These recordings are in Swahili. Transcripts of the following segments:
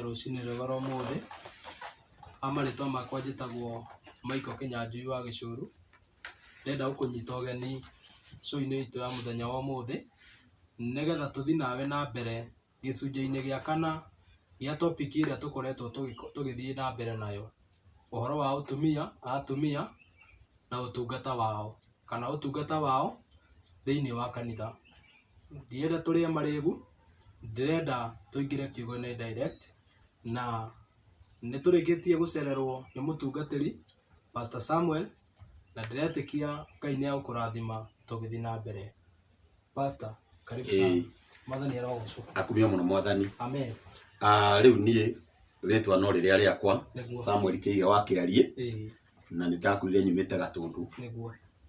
rucini rwega rwa umuthi. Amaritwa makwa njitagwo Michael Kinyanjui wa Gicuru. Ndenda gukunyita ugeni show-ini itu ya muthenya wa umuthi nigetha tuthi nawe na mbere gicunjĩ-inĩ gĩa kana gĩa topic ĩrĩa tukoretwo tugithii na mbere nayo, uhoro wa atumia na utungata wao kana utungata wao thĩinĩ wa kanitha. Ndienda tũrĩe marĩgu, ndirenda tũingĩre kiugo-inĩ direct, na nĩtũrĩkĩtie gũcererwo nĩ mũtungatĩri Pastor Samuel, na ndiretĩkia Ngai nĩ agũkũrathima tũgĩthiĩ na mbere. Pastor, karibu sana. Mwathani arogocwo. Akumia mũno Mwathani. Amen. Rĩu niĩ rĩtwa no rĩrĩa rĩakwa Samuel Kĩiga wa Kĩarie, na nĩndakurire nyumĩte Gatũndũ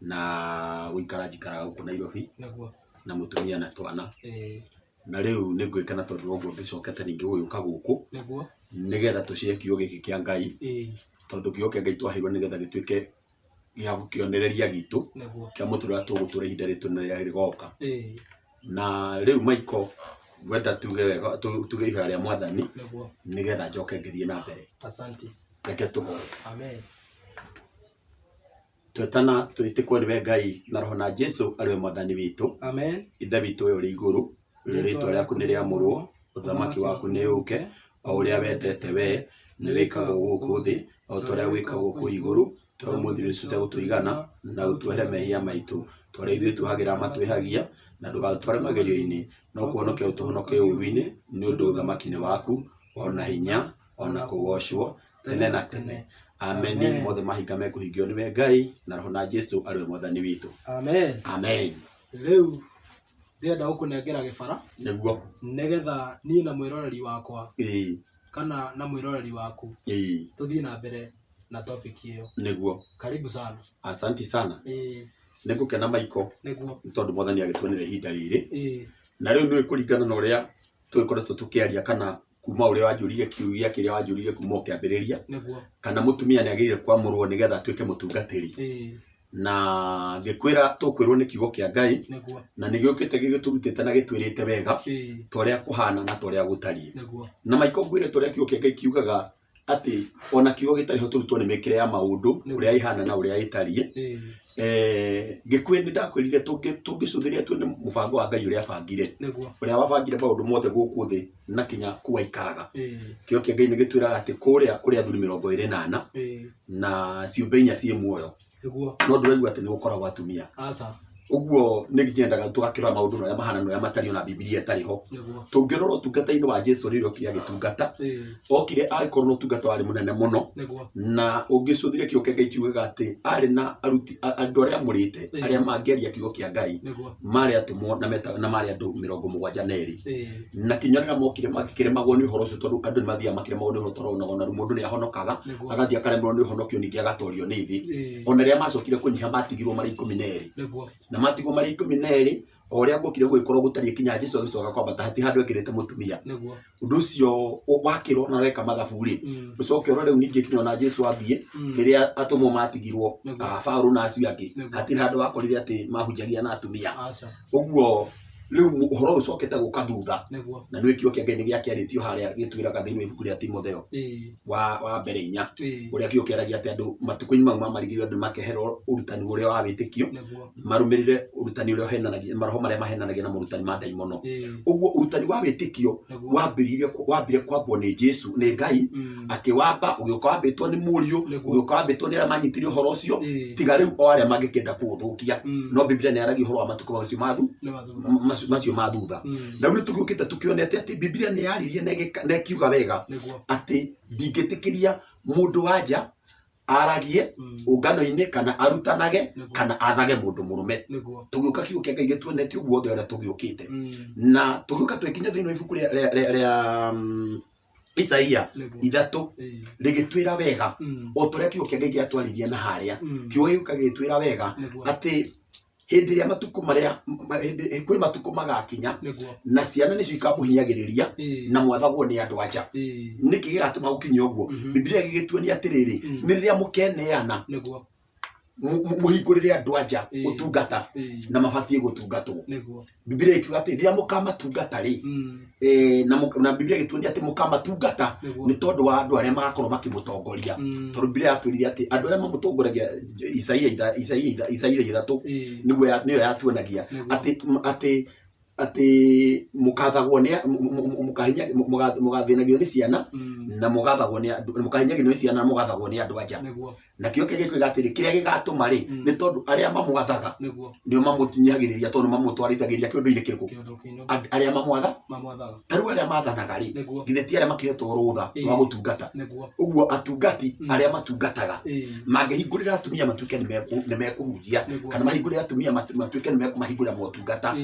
na gũikara njikaraga gũkũ Nairobi na mũtumia na twana. Na rĩu nĩngwĩkena tondũ ũguo ngĩcokete ningĩ gũgĩũka gũkũ nĩgetha tũcie kiugo gĩkĩ kĩa Ngai, tondũ kiugo kĩa Ngai twaheirwo nĩgetha gĩtuĩke gĩa gũkĩonereria gitũ kĩa mũtũrĩre tũgũtũra ihinda rĩrĩa rĩgoka. Na rĩu Michael, wenda tuge wega tuge ihoya rĩa Mwathani nĩgetha njoke ngĩthiĩ na mbere. Asante. Reke tũhoe. Amen. Twetana twĩtĩkwo nĩwe Ngai na roho na Jesu arĩwe Mwathani witũ. Amen. Ithe witũ ũrĩa ũrĩ igũrũ, rĩĩtwa rĩaku nĩ rĩamũrwo, ũthamaki waku nĩ ũke, o ũrĩa wendete we nĩ wĩkagwo gũkũ thĩ o ta ũrĩa gwĩkagwo kũu igũrũ. Tũmũthĩ cia gũtũigana na ũtwehere mehia maitũ, tũrĩa ithuĩ twĩhagĩra matwĩhagia, na ndũgatware magerio-inĩ, no kũhonokia ũtũhonokie ũũru-inĩ, nĩ ũndũ ũthamaki nĩ waku, ona hinya ona kũgocwo tene na tene. Amen. Mothe mahinga mekũhingio nĩwe Ngai na roho na Jesu arĩwe Mwathani witũ. Amen. Amen. Rĩu ndĩrenda gũkũnengera gĩbara nĩguo nĩgetha niĩ na mwĩroreri wakwa kana na mwĩroreri waku tũthiĩ na mbere na topic ĩyo. Nĩguo. Karibu sana. Asante sana. Nĩngũkena Michael tondũ Mwathani agĩtuonera ihinda rĩrĩ, na rĩu nĩ kũringana na ũrĩa tũgĩkoretwo tũkĩaria kana kuma ũrĩa wanjũrire kiugia kĩrĩa wanjũrire kuma ũkĩambĩrĩria, kana mũtumia nĩ agĩrĩire kwamũrwo nĩgetha atuĩke mũtungatĩri. Na ngĩkwĩra tũkwĩrwo nĩ kiugo kĩa Ngai na nĩ gĩũkĩte gĩgĩtũrutĩte na gĩtwĩrĩte wega torĩa kũhana na torĩa gũtariĩ. Na Michael, ngwĩre torĩa kiugo kĩa Ngai kiugaga atĩ ona kiugo gĩtarĩ ho tũrutwo nĩ mĩkĩre ya maũndũ ũrĩa ihana na ũrĩa ĩtariĩ. Ngĩkwĩra nĩ ndakwĩrire tũngĩcũthĩrĩria tuone mũbango wa Ngai ũrĩa abangire, ũrĩa wabangire maũndũ mothe gũkũ thĩ na kinya kuo aikaraga. Kiugo kĩa Ngai nĩ gĩtwĩraga atĩ kũrĩa athuri 24 na ciũmbe 4 ciĩ muoyo, no ndũraigua atĩ nĩ gũkoragwo atumia. Ũguo nĩ ngendaga tũgakĩrora maũndũ marĩa mahana na ũrĩa matariĩ na Biblia ĩtarĩ ho. Tũngĩrora ũtungata-inĩ wa Jesu rĩrĩa okire agĩtungata, okire agĩkorwo na ũtungata warĩ mũnene mũno, na ũngĩcũthĩrĩria kiugo kĩa Ngai kiugaga atĩ arĩ na aruti andũ arĩa amũrĩte arĩa mangĩaria kiugo kĩa Ngai marĩ atũmwo na marĩ andũ 72, na kinya rĩrĩa mokire magĩkĩremagwo nĩ ũhoro ũcio, tondũ andũ nĩ mathiaga makĩremagwo nĩ ũhoro toronaga, ona mũndũ nĩ ahonokaga agathiĩ akaremwo nĩ ũhonokio ningĩ agatorio nĩ thĩ. Ona rĩrĩa macokire kũnyiha matigirwo marĩ 12 na matigwo marĩ 12, o ũrĩa gwokire gũgĩkorwo gũtariĩ kinya Jesu agĩcoka kwambata hatirĩ handũ ekĩrĩte mũtumia. Ũndũ ũcio wakĩrwo na weka mathabu-rĩ, ũcoke ũrore rĩu ningĩ kinya ona Jesu ambie rĩrĩa atũmwo matigirwo Paũlũ na acio angĩ, hatirĩ handũ wakorire atĩ mahunjagia na atumia. Ũguo rĩu ũhoro ũcokete gũka thutha, na nĩ kiugo kĩa Ngai nĩ gĩakĩarĩtio harĩa gĩtwĩraga thĩinĩ wa ibuku rĩa Timotheo wa mbere 4, ũrĩa kiugo kĩaragia atĩ andũ matukũ-inĩ mau mamarigĩrĩrio andũ makeherwo ũrutani ũrĩa wa wĩtĩkio, marũmĩrĩre ũrutani ũrĩa ũhenanagia maroho marĩa mahenanagia na mũrutani ma ndaimono. Ũguo ũrutani wa wĩtĩkio wambire kwambwo nĩ Jesu, nĩ Ngai akĩwamba, ũgĩũka wambĩtwo nĩ mũriũ, ũgĩũka wambĩtwo nĩ arĩa manyitire ũhoro ũcio, tiga rĩu o arĩa mangĩkĩenda kũũthũkia. No Biblia nĩ yaragia ũhoro wa matukũ macio ma thutha. Na rĩu tũgĩũkĩte tũkĩonete atĩ Biblia nĩ yaririe na ĩkiuga wega atĩ ndingĩtĩkĩria mũndũ wa nja aragie ũngano-inĩ kana arutanage kana athage mũndũ mũrũme. Tũgĩũka kiugo kĩa Ngai gĩtuonetie ũguo othe ũrĩa tũgĩũkĩte, na tũgĩũka twĩkinya thĩinĩ wa ibuku rĩa Isaia 3 rĩgĩtwĩra wega o torĩa kiugo kĩa Ngai gĩatwaririe na harĩa. Kiugo gĩuka gĩtwĩra wega atĩ hĩndĩ ĩrĩa kwĩ matukũ magakinya na ciana nĩcio ikamũhinyagĩrĩria na mwathagwo nĩ andũ a nja. Nĩkĩ gĩgatũma gũkinya ũguo? Biblia gĩgĩtuonia atĩrĩrĩ, nĩ rĩrĩa mũkeneana muhingurire andu anja utungata na mabatie gutungatwo Biblia ikiuga ati ria mukamatungata ri na Biblia gituonia ati mukamatungata ni tondu wa andu aria magakorwo makimutongoria tondu Biblia yatwirire ati andu aria mamutongoragia Isaia 3 niyo yatuonagia ati mukathagwo ni mugathinagio ni ciana na mugathagwo ni andu mukahinyagio ni ciana na mugathagwo ni andu anja na kio kege kwiga atiri kiria gigatuma ri ni tondu aria mamwathaga nio mamutunyagiriria tondu mamutwarithagiria kiundu-ini kiriku aria mamwathaga taru aria mathanaga ri githe ti aria makihetwo rutha wa gutungata uguo atungati aria matungataga mangihingurira atumia matuike ni mekuhunjia kana mahingurira atumia matuike ni mekumahingurira motungata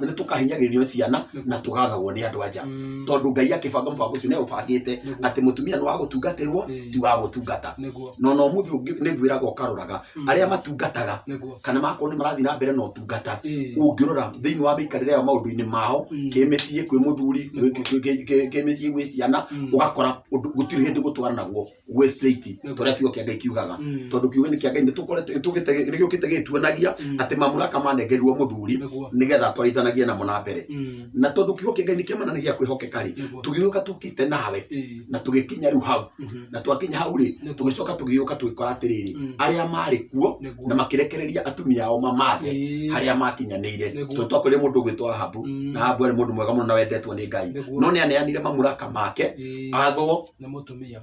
ni tukahinyagiririo ciana na tugathagwo ni andu anja tondu Ngai akibanga mubango ucio ni ubangite ati mutumia ni wa gutungatirwo ti wa gutungata no muthu ni gwiraga ukaruraga aria matungataga kana makorwo ni marathi na mbere no tungata ungirora thiini wa mikarire ya maundu-ini mao kimicie kwi muthuri kimicie gwi ciana ugakora gutiri hindi gutwara naguo gwe straight toria kiugo kia Ngai kiugaga tondu kiugo-ini kia Ngai ni tukorete giukite gituonagia ati mamuraka manengerirwo muthuri nigetha twarithanagie namo na mbere na tondu kiugo kia Ngai ni kiamananagia kwihokeka ri tugiuka tukite nawe na tugikinya riu hau na twakinya hau ri tugicoka tugiuka twikora atiriri aria mari kuo na makirekereria atumia ao mamathe haria makinyanire twakore mundu gwitwa Ahabu na Ahabu ari mundu mwega muno na wendetwo ni Ngai no ni aneanire mamuraka make athwo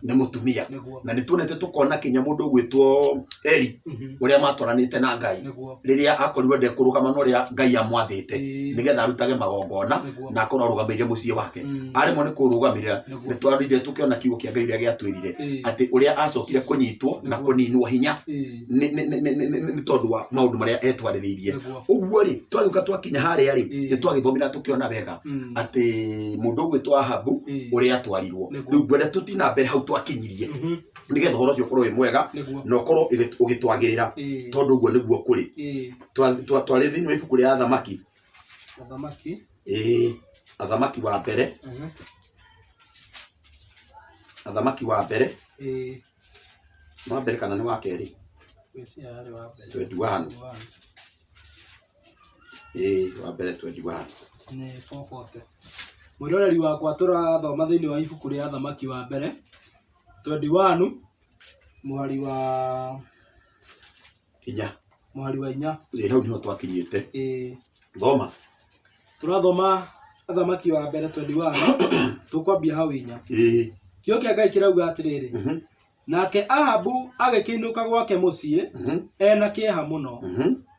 ni mutumia na ni tuonete tukona kinya mundu gwitwo Eli uria matwaranite na Ngai riria akorirwo ndekurugama no ria Ngai amwathite nigetha arutage magongona na akorwo arugamirire mucii wake arimo ni kurugamirira ni twarire tukiona kiugo kia Ngai ria giatwirire ati uria acokire kunyitwo na kuninwo hinya ni tondu wa maundu maria etwariririe uguo ri twagiuka twakinya haria ri ni twagithomira tukiona wega ati mundu gwitwa Ahabu uria atwarirwo riu ngwenda tutina mbere hau twakinyirie nigetha horo cio korwo wi mwega na ukorwo ugitwagirira tondu uguo niguo kuri twari thiini wa ibuku ria Athamaki Athamaki wa mbere Athamaki wa mbere wa mbere kana ni wa keri 21 wa mbere 21 ni 440 mwiroreri wakwa turathoma thiini wa ibuku ria Athamaki wa mbere 21 muhari wa inya hau niho twakinyite thoma turathoma Athamaki wa mbere 21 tukwambia hau inya kio kia Ngai kirauga atiriri nake Ahabu agikinuka gwake mucii ena kieha muno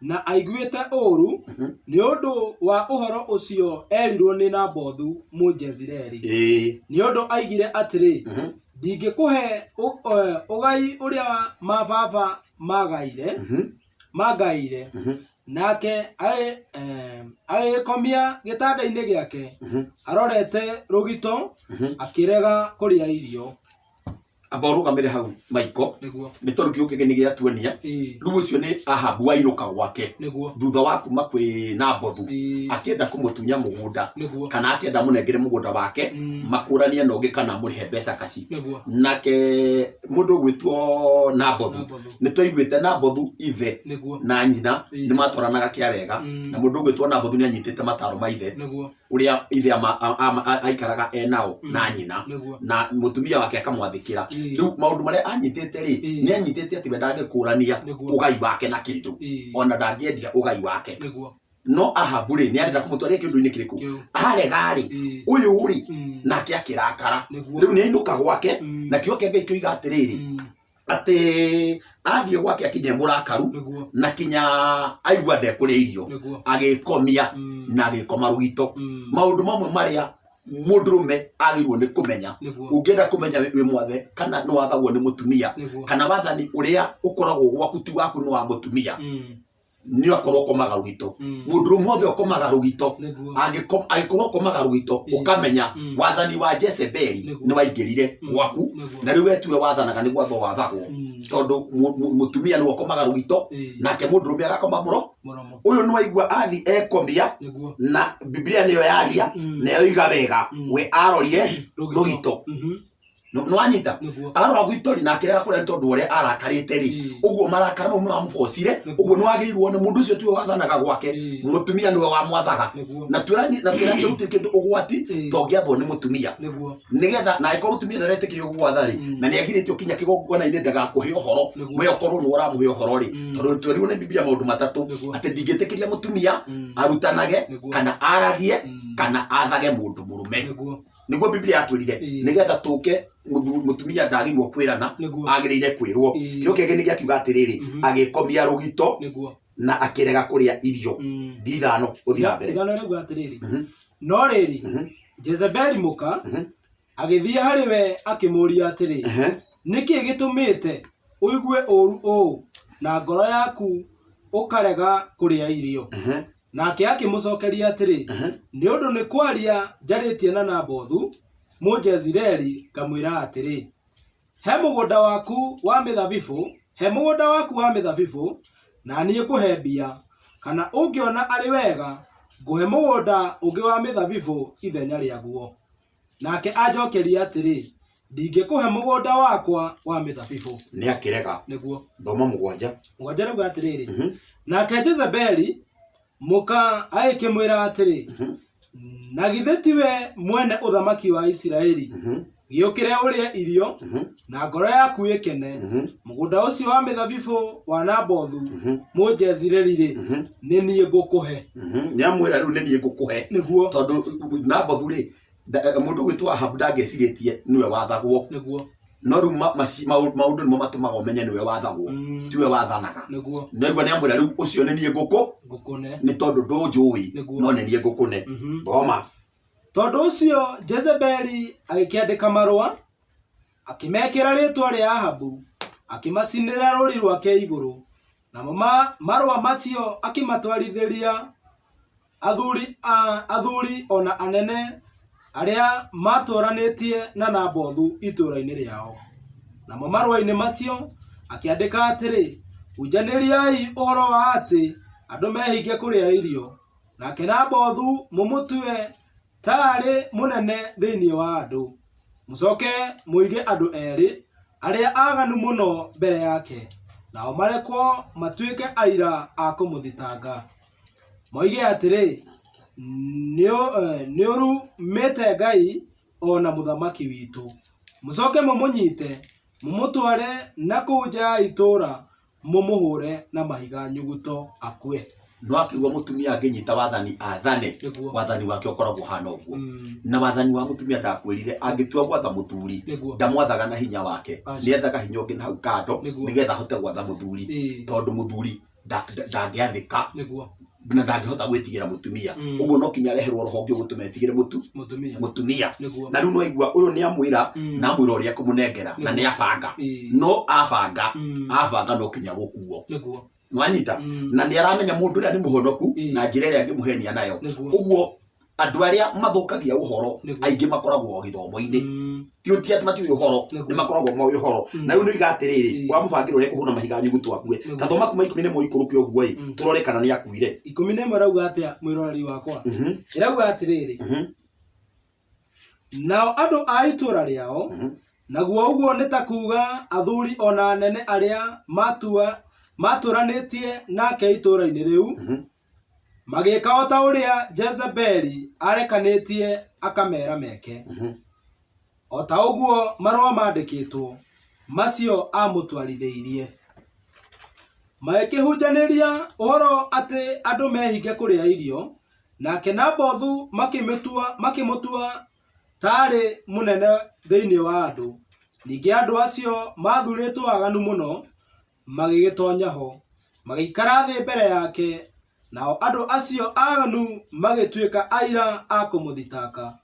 na aiguite uru ni undu wa uhoro ucio erirwo ni Nabothu Mujezireli ni undu aigire atiri ndingikuhe ugai uria mababa magaire nake agikomia gitanda-ini giake arorete rugito akirega kuria irio aborugamire hau maiko ni tondu kiugo kia Ngai ni giatuonia riu ucio ni Ahabu ainuka gwake thutha wa kuma kwi Nabothu akienda kumutunya mugunda kana akienda munengere mugunda wake makurania na ungi kana murihe mbeca kaci nake mundu gwitwo Nabothu ni twaiguite Nabothu ithe na nyina ni matwaranaga kia wega na mundu gwitwo Nabothu ni anyitite mataro ma ithe uria ithe aikaraga enao na nyina na mutumia wake akamwathikira riu maundu maria anyitite ri ni anyitite ati ndangikurania ugai wake na kindu ona ndangiendia ugai wake no Ahabu ri ni arenda kumutwaria kindu-ini kiriku arega ri uyu ri nake akirakara riu ni ainuka gwake na kio kia Ngai kioiga atiriri ati athie gwake akinye murakaru na kinya aigua ndekuria irio agikomia na agikoma rugito maundu mamwe maria mundurume agirwo ni kumenya ungienda kumenya wi mwathe kana no wathagwo ni mutumia kana wathani uria ukoragwo gwaku ti waku no wa mutumia ni akorwo komaga rugito mundurume othe okomaga rugito agikorwo komaga rugito ukamenya wathani wa Jezebeli ni waingirire gwaku na riu wetue wathanaga ni gwatho wathagwo tondu mutumia ni okomaga rugito nake mundurume agakoma muromo uyu ni waigua athi ekomia na Biblia niyo yaria nayo iga wega we arorire rugito no anyita arora gwitori na akirega kuria tondu uria arakarite ri uguo marakara no amufocire uguo no agirirwo ni mundu ucio tiwe wathanaga gwake mutumia niwe wa mwathaga na twirani kindu ugwati tongiathwo ni mutumia nigetha na ikorwo mutumia ndaretikirio gugwatha ri na ni agiritio kinya kigongona ine ndagakuhe uhoro we okorwo no uramuhe uhoro ri tondu twiriwo ni Biblia maundu matatu ati ndingitikiria mutumia arutanage kana aragie kana athage mundu murume niguo Biblia yatwirire nigetha tuke mutumia ndagirwo kwirana agirire kwirwo kio kege ni giakiuga atiriri agikomia rugito na akirega kuria irio ndithano uthira mbere ndithano rego atiriri no riri Jezebeli muka agithie hari we akimuria atiri niki gitumite uigue uru o na ngoro yaku ukarega kuria irio nake akimucokeria atiri ni undu ni kwaria njaritie na Nabothu Mujezireli ngamwira atiri he mugunda waku wa mithabibu na niĩ kuhe mbia kana ungiona ari wega nguhe mugunda ungi wa mithabibu ithenya riaguo nake anjokeria atiri ndingikuhe mugunda wakwa wa mithabibu ni akirega niguo thoma mugwanja rauga atiriri nake Jezebeli muka aikimwira atiri na githe tiwe mwene uthamaki wa Isiraeli giukire urie irio na ngoro yaku ikene mugunda ucio wa mithabibu wa Nabothu Mujezireli ri ni nie ngukuhe nyamwira riu ni nie ngukuhe niguo tondu Nabothu ri mundu gwitwa Ahabu ndangeciritie niwe wathagwo niguo no riu maundu nimo matumaga umenye niwe wathagwo tiwe wathanaga no igua niamwira riu ucio ni nie ngukune ni tondu ndunjui no ni nie ngukune thoma tondu ucio Jezebeli agikiandika marua akimekira ritwa ria Ahabu akimacinira ruri rwake iguru na marua macio akimatwarithiria athuri ona anene aria matoranitie na Nabothu itura-ini riao na marua-ini macio akiandika atiri ujaniriai uhoro wa ati andu mehinge kuria irio nake Nabothu mumutue tari munene thiini wa andu mucoke muige andu eri aria aganu muno mbere yake nao marekwo matuike aira a kumuthitanga moige atiri niuru mete Ngai ona muthamaki witu mucoke mumunyite mumutware na kuja itura mumuhure na mahiga nyuguto akue no akiwa mutumia anginyita wathani athane wathani wake ukoragwo hana uguo na wathani wa mutumia ndakwirire angitua gwatha muthuri ndamwathaga na hinya wake niethaga hinya ungi na hau kando nigetha hote gwatha muthuri tondu muthuri ndangiathika na ndangihota gwitigira mutumia uguo no kinya reherwo rohonge gutumetigire mutumia na riu no igua uyu ni amwira na amwira uria kumunengera na ni abanga no abanga no kinya gukuo nwanyita na ni aramenya mundu ria ni muhonoku na njira ria angimuhenia nayo uguo andu aria mathukagia uhoro aingi makoragwo githomo-ini ti ati mati uhoro ni makoragwo mo uhoro na riu ni igatiriri wa mubangiro ria kuhuna mahiga nyugutu akue ta thoma kuma 11 ikuruki uguo turore kana ni akuire 11 rauga atia mwirorari wakwa irauga atiriri nao andu a itura riao naguo uguo ni ta kuga athuri ona anene aria maturanitie nake itura-ini riu magika ota uria Jezebeli arekanitie akamera meke ota uguo marua mandikitwo macio amutwarithiirie makihunjaniria uhoro ati andu mehinge kuria irio nake Nabothu makimutua tari munene thiini wa andu ningi andu acio mathuritwo aganu muno magigitonya ho magikara thi mbere yake nao andu acio aganu magituika aira a kumuthitanga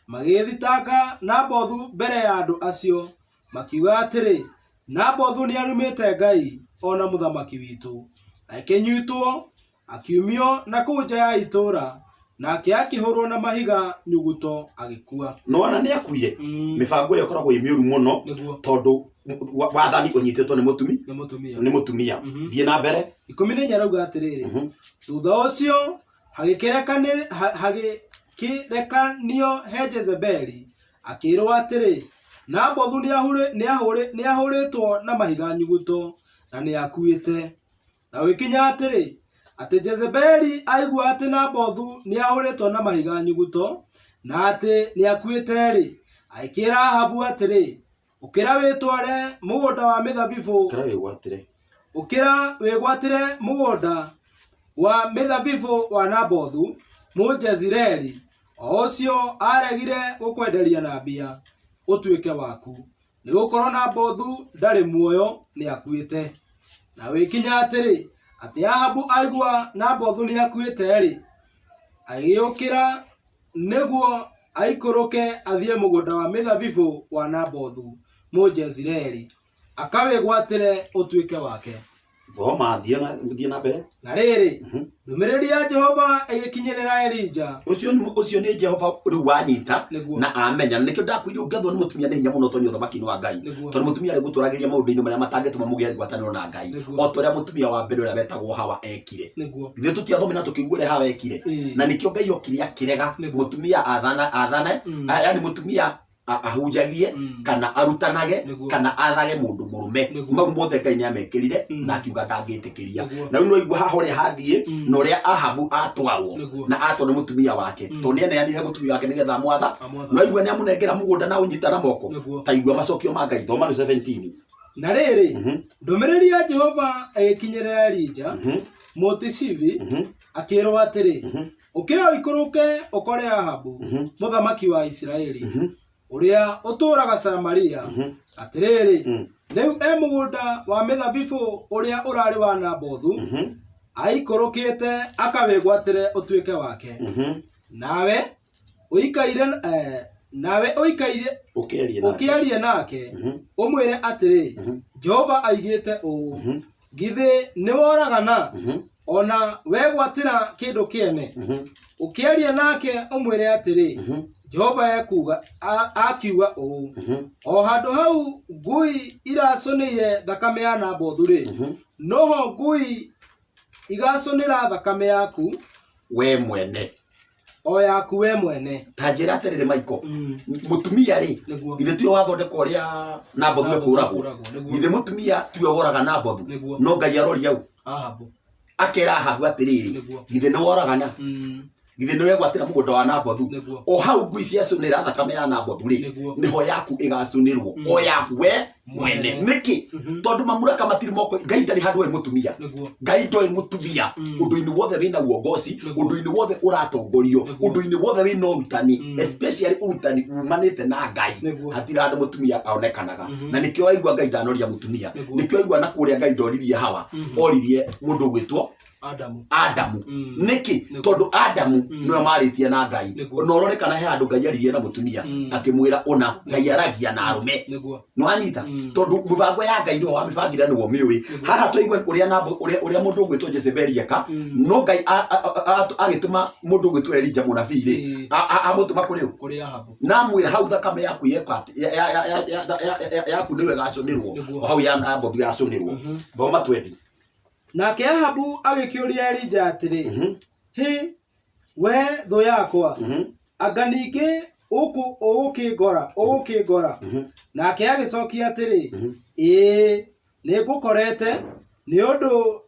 magithitanga Nabothu mbere ya andu acio makiuga atiri Nabothu ni arumite Ngai ona muthamaki witu akinyitwo akiumio na kuja ya itura nake akihurwo na mahiga nyuguto agikua no ana ni akuire mibango yo koragwo imiuru muno tondu wathani unyititwo ni mutumia thie na mbere 14 rauga atiriri thutha ucio hagikirekanio he Jezebeli akirwo atiri Nabothu nĩahũrĩtwo na mahiga nyuguto na nĩakuĩte. Na wĩkinya atĩrĩ atĩ Jezebeli aigua atĩ Nabothu nĩahũrĩtwo na mahiga nyuguto na atĩ nĩakuĩte-rĩ, akĩĩra Ahabu atĩrĩ, ũkĩra wĩtware mũgũnda wa mĩthabibũ, ũkĩra wĩgwatĩre mũgũnda wa mĩthabibũ wa Nabothu Mũjezireli, o ũcio aregire gũkwenderia na mbia, ũtuĩke waku, nĩgũkorwo Nabothu ndarĩ muoyo, nĩakuĩte. Na wĩkinya atĩrĩ atĩ Ahabu aigua Nabothu nĩakuĩte-rĩ, agĩũkĩra nĩguo aikũrũke athiĩ mũgũnda wa mĩthabibũ wa Nabothu Mũjezireli, akawĩgwatĩre ũtuĩke wake. Thiĩ na mbere. Na rĩrĩ, ndũmĩrĩri ya Jehova ĩgĩkinyĩrĩra Elija. Ũcio nĩ Jehova rĩu wanyita na amenya. Nĩkĩo ndakwĩire ũngĩathwo nĩ mũtumia nĩ hinya mũno tondũ ũthamaki-inĩ wa Ngai. Tondũ mũtumia arĩ gũtũragĩria maũndũ-inĩ marĩa matangĩtũma mũgĩe ngwatanĩro na Ngai. O ta ũrĩa mũtumia wa mbere ũrĩa wetagwo Hawa ekire. Ithuĩ tũtiathome na tũkĩigua ũrĩa Hawa ekire. Na nĩkĩo Ngai okire akĩrega mũtumia athane, yani mũtumia ahunjagie kana arutanage kana athage mũndũ mũrũme. Mau mothe Ngai nĩamekĩrire na akiuga ndangĩtĩkĩria. Na rĩu no igua haha ũrĩa hathiĩ na ũrĩa Ahabu atwarwo na atwarwo nĩ mũtumia wake, tondũ nĩaneanire mũtumia wake nĩgetha amwatha. No igua nĩamũnengera mũgũnda na ũnyita na moko. Ta igua macokio ma Ngai, thoma 17. Na rĩrĩ, ndũmĩrĩri ya Jehova ĩgĩkinyĩrĩra Elija Mũtishivi, akĩĩrwo atĩrĩ, ũkĩra ũikũrũke ũkore Ahabu mũthamaki wa Isiraeli ũrĩa ũtũũraga Samaria, atĩrĩrĩ, rĩu mũgũnda wa mĩthabibũ ũrĩa ũrarĩ wa Nabothu aikũrũkĩte akawĩgwatĩre ũtuĩke wake. Nawe ũkĩarie nake ũmwĩre atĩrĩ, Jehova aigĩte ũũ, githĩ nĩ woragana ona wegwatĩra kĩndũ kĩene? Ũkĩarie nake ũmwĩre atĩrĩ, Jehova akiuga ũũ, o handũ hau ngui iracũnĩire thakame ya Nabothu-rĩ, noho ngui igacũnĩra thakame yaku we mwene, o yaku we mwene. Ta njĩra atĩrĩrĩ Maiko, mũtumia-rĩ, githĩ tiwe wathondeka ũrĩa Nabothu ekũragwo? Githĩ mũtumia tiwe woraga Nabothu? No Ngai arori hau akera Ahabu atĩrĩrĩ, githĩ nĩ woragana? Githĩ nĩ wegwatĩra mũgũnda wa Nabothu? O hau ngui ciacũnĩra thakame ya Nabothu-rĩ, nĩho yaku ĩgacũnĩrwo, o yaku we mwene. Nĩkĩ? Tondũ mamũraka matirĩ moko. Ngai ndarĩ handũ we mũtumia. Ngai ndoĩ mũtumia. Ũndũ-inĩ wothe wĩna uongoci, ũndũ-inĩ wothe ũratongorio, ũndũ-inĩ wothe wĩna ũrutani, especially ũrutani umanĩte na Ngai, hatirĩ handũ mũtumia aonekanaga. Na nĩkĩo waigua Ngai ndanoria mũtumia. Nĩkĩo waigua na kũrĩa Ngai ndoririe Hawa, oririe mũndũ ũgwĩtwo Adamu. Nĩkĩ? Tondũ Adamu nĩwe marĩtie na Ngai. Na ũronekana he handũ Ngai aririe na mũtumia akĩmwĩra ũna Ngai aragia na arũme. Nĩwanyita? Tondũ mĩbango ya Ngai nĩwe wamĩbangire nĩwe mĩũĩ. Haha twaigua ũrĩa mũndũ ũgwĩtwo Jezebeli eka, no Ngai agĩtũma mũndũ ũgwĩtwo Elija mũnabii-rĩ, amũtũma kũrĩ Ahabu na amwĩra hau thakame yaku yaku nĩwe ĩgacũnĩrwo, o hau ya Nabothu yacũnĩrwo. Thoma 20. Nake Ahabu agĩkĩũria Elija atĩrĩ, hĩ we thũ yakwa, anga ningĩ ũgũkĩngora? Nake agĩcokia atĩrĩ, ĩĩ nĩngũkorete, nĩ ũndũ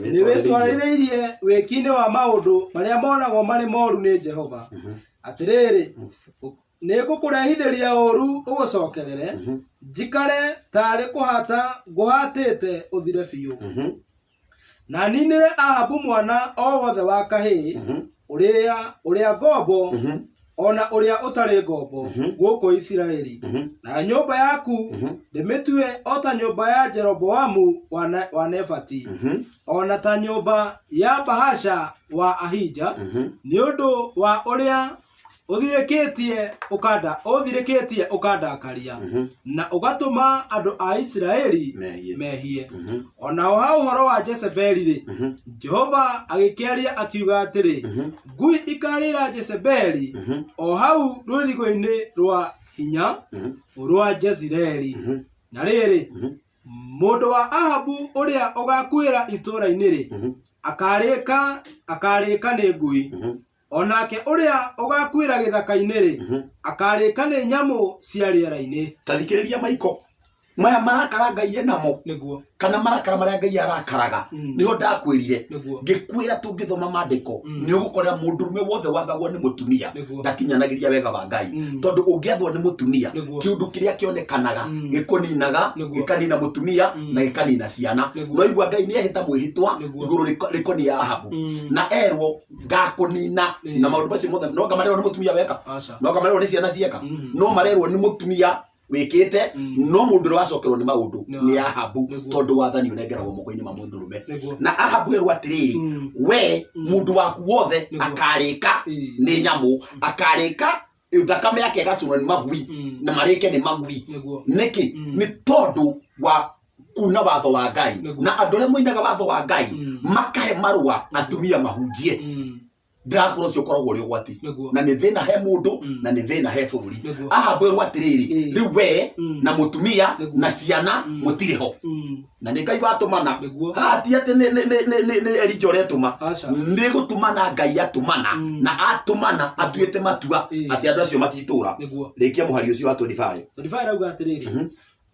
nĩwĩtwarĩrĩirie wĩki-inĩ wa maũndũ marĩa monagwo marĩ moru nĩ Jehova. Atĩrĩrĩ, nĩngũkũrehithĩria ũũru ũgũcokerere, njikare tarĩ kũhata ngũhatĩte ũthire biũ. Na ninĩre Ahabu mwana o wothe wa kahĩĩ, ũrĩa ngombo ona ũrĩa ũtarĩ ngombo gũkũ Isiraeli. Na nyũmba yaku ndĩmĩtue o ta nyũmba ya Jeroboamu wa Nebati, ona ta nyũmba ya Bahasha wa Ahija, nĩ ũndũ wa ũrĩa ũthirĩkĩtie ũkandakaria na ũgatũma andũ a Isiraeli mehie. Ona o ha ũhoro wa Jezebeli-rĩ, Jehova agĩkĩaria akiuga atĩrĩ, ngui ikarĩra Jezebeli o hau rũirigo-inĩ rwa hinya rwa Jezireli. Na rĩrĩ, mũndũ wa Ahabu ũrĩa ũgakuĩra itũũra-inĩ-rĩ, akarĩka nĩ ngui, onake uria ugakwira githaka-ini ri akarika ni nyamu cia riera-ini. Tathikiriria maiko maya marakara Ngai enamo niguo kana marakara maria Ngai arakaraga niho ndakwirire ngikwira tungithoma mandiko ni ugukorera mundurume wothe wathagwo ni mutumia ndakinyanagiria wega wa Ngai tondu ungiathwo ni mutumia kiundu kiria kionekanaga gikuninaga gikanina mutumia na gikanina ciana no igwa Ngai ni ehita mwihitwa iguru rikoni ya Ahabu na erwo ngakunina na maundu macio mothe no ngamarerwo ni mutumia weka no ngamarerwo ni ciana cieka no marerwo ni mutumia wikite no mundu wacokerwo ni maundu ni Ahabu tondu wathani unengeragwo moko-ini ma mundurume na Ahabu erwo atiriri we mundu waku wothe akarika ni nyamu akarika thakame yake gacunwo ni magui na marike ni magui niki ni tondu wa kuna watho wa Ngai na andu aria moinaga watho wa Ngai makahe marua atumia mahunjie ndakoro cio koragwo ri ugwati na ni thina he mundu na ni thina he bururi. Ahabu erwo atiriri riu we na mutumia na ciana mutiriho na ni Ngai watumana hati ati ni Elijah retuma ni gutumana Ngai atumana na atumana atuite matua ati andu acio matitura rikia muhari ucio wa 25 rauga atiriri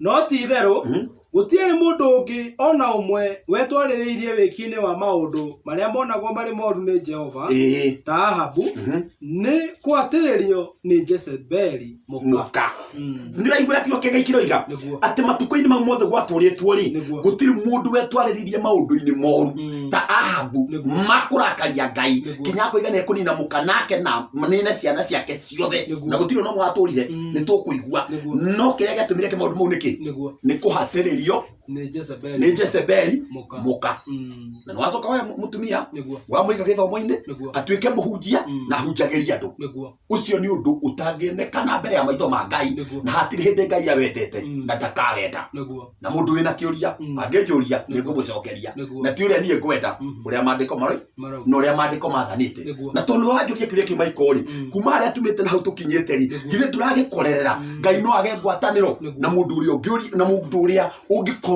no ti itheru gutiari mundu ungi ona umwe wetwaririirie wiki-ini wa maundu maria monagwo mari moru ni Jehova ta Ahabu ni kwatiririo ni Jezebeli muka ndiraigura kiro kega kiroiga ati matuko-ini ma mothe gwaturitwo ri gutiri mundu wetwaririirie maundu-ini moru ta Ahabu makurakaria Ngai kinya koiga ne kunina muka nake na nene ciana ciake ciothe na gutiri no mwaturire ni tukuigua no kiria gatumire ke maundu mau niki ni kuhatiririo ni Jezebeli muka na wacoka we mutumia wa muiga githomo-ini atuike muhunjia na hunjagiria andu ucio ni undu utangionekana mbere ya maitho ma Ngai na hatiri hindi Ngai awendete na ndakawenda na mundu wina kiuria angijuria ni ngumucokeria na ti uria nie ngwenda uria mandiko maroi no uria mandiko mathanite na tondu wanjukia kiuria ki maiko ri kuma aria tumite na hau tukinyete ri githe turagikorerera Ngai no age ngwataniro na mundu uria ungiuri na mundu uria ungikorwo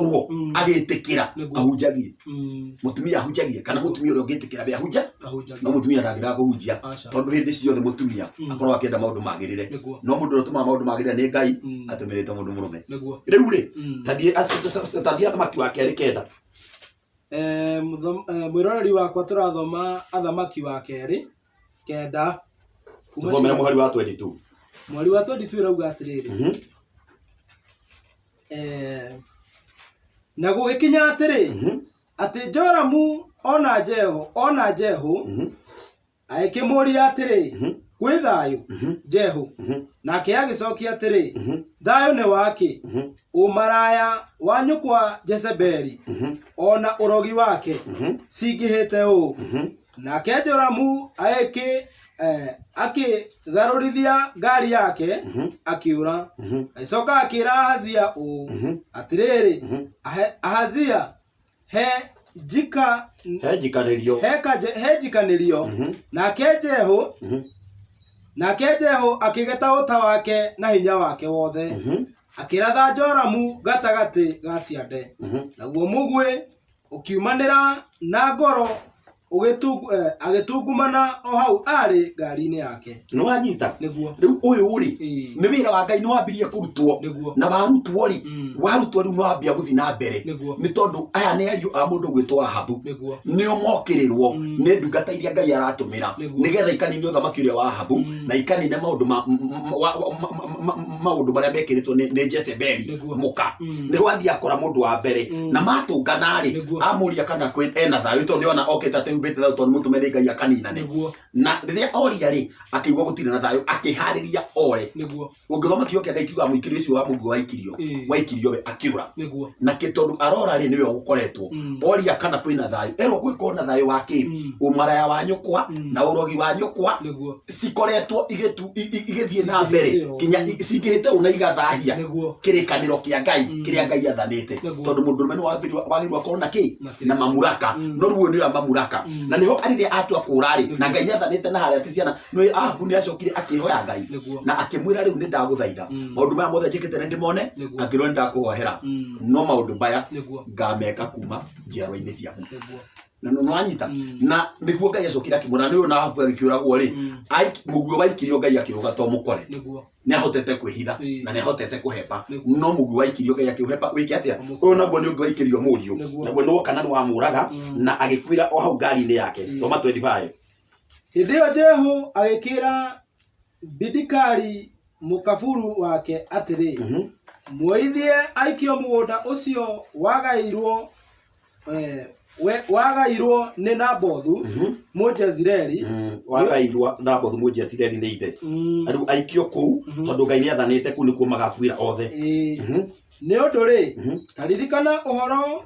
agitikira ahunjagie mutumia ahunjagie kana mutumia uria ungitikira be ahunja no mutumia ndagira guhunjia tondu hindi ciothe mutumia akorwo akienda maundu magirire no mundu rotuma maundu magirire ni Ngai atumirite mundu murume riu ri tathia thamaki wa keri kenda mwiroreri wakwa turathoma athamaki wa keri kenda tuthomera muhari wa 22 mwari wa 22 rauga atiriri na gugikinya atiri ati Joramu ona Jehu aikimuria atiri kwi thayu Jehu nake agicokia atiri thayu ni waki umaraya wa nyukwa Jezebeli ona urogi wake singihite u nake Joramu akigarurithia ngari yake akiura acoka akira Ahazia atiriri Ahazia he jikanirio nake Jehu akigeta uta wake na hinya wake wothe akiratha Joramu gatagati ga ciande naguo mugwe ukiumanira na ngoro agitungumana o hau ari ngari-ini yake no wanyita riu uyu uri ni wira wa Ngai no wambirie kurutwo na warutwo ri riu no wambia guthi na mbere ni tondu aya ni ariu a mundu gwitwo Ahabu nio mokirirwo ni ndungata iria Ngai aratumira nigetha ikanini uthamaki uria wa Ahabu na ikanine maundu maria mekiritwo ni Jezebeli muka ni wathia akora mundu wa mbere na matungana ri amuria kana kwi ena thayu tondu ni ona okita humbite thayu tondu mutumire Ngai akanina na riria oria ri akigwa gutire na thayu akihariria ore ungithoma kio kia Ngai kiuga muikirio ucio wa mungu waikirio we akiura na kitondu arora ri niwe ugukoretwo oria kana kwina thayu ero gwiko na thayu wake umaraya wa nyukwa na urogi wa nyukwa cikoretwo igithie na mbere kinya cingihite una igathahia kirikaniro kia Ngai kiria Ngai athanite tondu mundu meno wagirwa korwo na ki na mamuraka no ruo ni mamuraka na niho ariria atua kurari na Ngai athanite na haria ticiana no Ahabu ni acokire akihoya Ngai na akimwira riu ni ndaguthaitha maundu maya mothe njikite ni ndimone akirwo ndakuhohera no maundu maya ngameka kuma njiarwa-ini ciaku na no anyita na niguo Ngai acokira kimura ni ona hapo agikiuragwo ri mugio waikirio Ngai akiuga to mukore ni ahotete kwihitha na ni ahotete kuhepa no mugio waikirio Ngai akiuhepa wiki atia uyu naguo ni ungi waikirio murio naguo no kana ni wamuraga na agikwira o hau ngari-ini yake Toma 25 Hithio Jehu agikira Bidikari mukaburu wake atiri muithie aikio mugunda ucio wagairwo ni Nabothu Mujezireli wagairwo Nabothu Mujezireli ni ithe andu aikio ku tondu Ngai ni athanite ku nikuo magakwira othe ni undu ri taririkana uhoro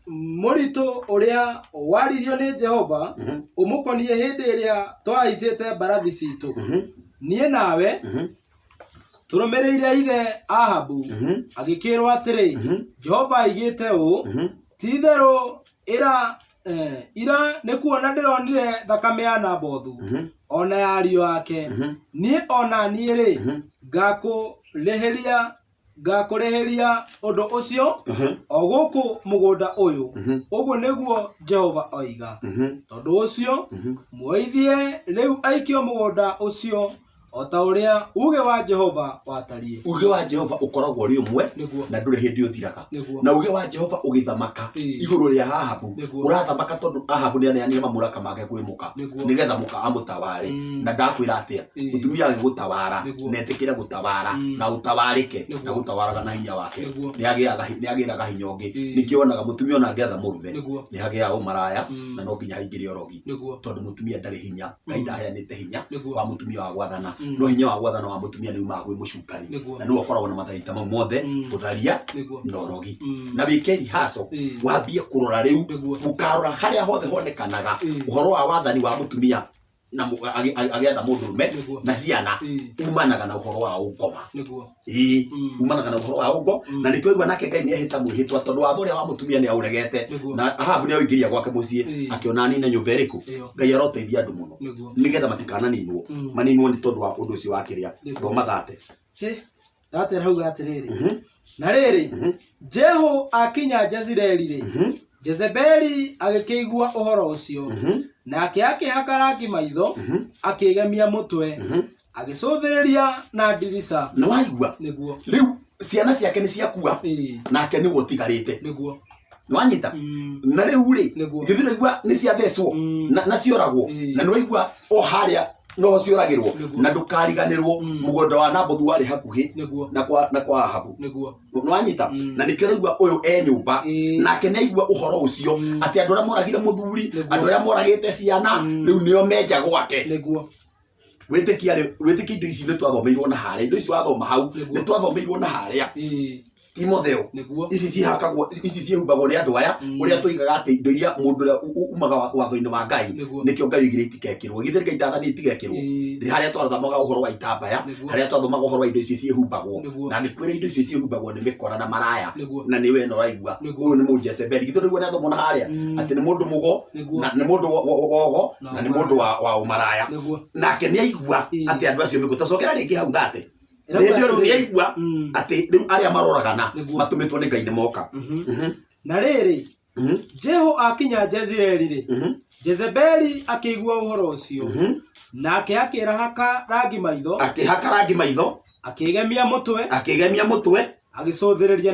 muritu uria waririo ni Jehova umukonie hindi iria twaicite mbarathi citu nie nawe turumireire ithe Ahabu agikirwo atiri Jehova aigite u titheru ira nikuona ndironire thakame ya Nabothu ona ya ariũ ake nie ona nie ri ngakureheria undu ucio o guku mugunda uyu uguo niguo Jehova oiga tondu ucio muithie riu aikio mugunda ucio ota uria uge wa Jehova watarie uge wa Jehova ukoragwo ri umwe na ndure hindi uthiraga na uge wa Jehova ugithamaka iguru ria Ahabu urathamaka tondu Ahabu ni aneanire mamuraka make kwimuka nigetha muka amutaware na ndakwira atia mutumia agigutawara netikire gutawara na utawarike na gutawaraga na hinya wake ni agiraga hinya ungi nikionaga mutumia ona ngetha murume ni hagia umaraya na no nginya haingire orogi tondu mutumia ndari hinya Ngai ndaheanite hinya wa mutumia wa gwathana no hinya wa gwathana wa mutumia ni uma gwi mucukani na no akoragwo na mathaita mothe utharia na orogi na wikeri haso wambie kurora riu mukarora haria hothe honekanaga uhoro wa wathani wa mutumia na agiatha mundurume na ciana umanaga na uhoro wa ungoma umanaga na uhoro wa ungo na nitwaigua nake Ngai ni ehita mwihitwa tondu wa thuria wa mutumia ni auregete na Ahabu ni oingiria gwake mucii akiona nine nyumba iriku Ngai aroteithia andu muno nigetha matikananinwo maninwo ni tondu wa undu ucio wa kiria thoma thate rauga atiriri na riri Jehu akinya Jezireli ri Jezebeli agikigua uhoro ucio nake akihaka rangi maitho akigemia mutwe agicuthiriria na ndirisa no waigua niguo riu ciana ciake ni ciakua nake ni gutigarite niguo no anyita na riu ri githiraigua ni ciathecwo na cioragwo na no waigua o haria no cioragirwo na ndukariganirwo mugunda wa Nabothu wari hakuhi na kwa Ahabu no anyita na nikiraigua uyu nyumba nake naigua uhoro ucio ati andu aria moragire muthuri andu aria moragite ciana riu nio menja gwake witikia indo ici ni twathomeirwo na haria indo ici wathoma hau ni twathomeirwo na haria Timotheo ici cihakagwo ici cihumbagwo ni andu aya uria tuigaga ati indo iria mundu uria umaga watho-ini wa Ngai nikio Ngai igire itikekirwo githiri Ngai ndathani itigekirwo ri haria twathomaga uhoro wa itambaya haria twathomaga uhoro wa indo ici cihumbagwo na nikwira indo ici cihumbagwo ni mikora na maraya na niwe no raigua uyu ni Mujezebeli githiri gwa nathomo na haria ati ni mundu mugo na ni mundu wogo na ni mundu wa umaraya nake ni aigua ati andu acio migutacokera ringi hau thate ndio ru yaigua ati riu aria maroragana matumitwo ni Ngai ni moka na riri Jehu akinya Jezireli ri Jezebeli akigua uhoro ucio nake akirahaka rangi maitho akigemia mutwe agicuthiriria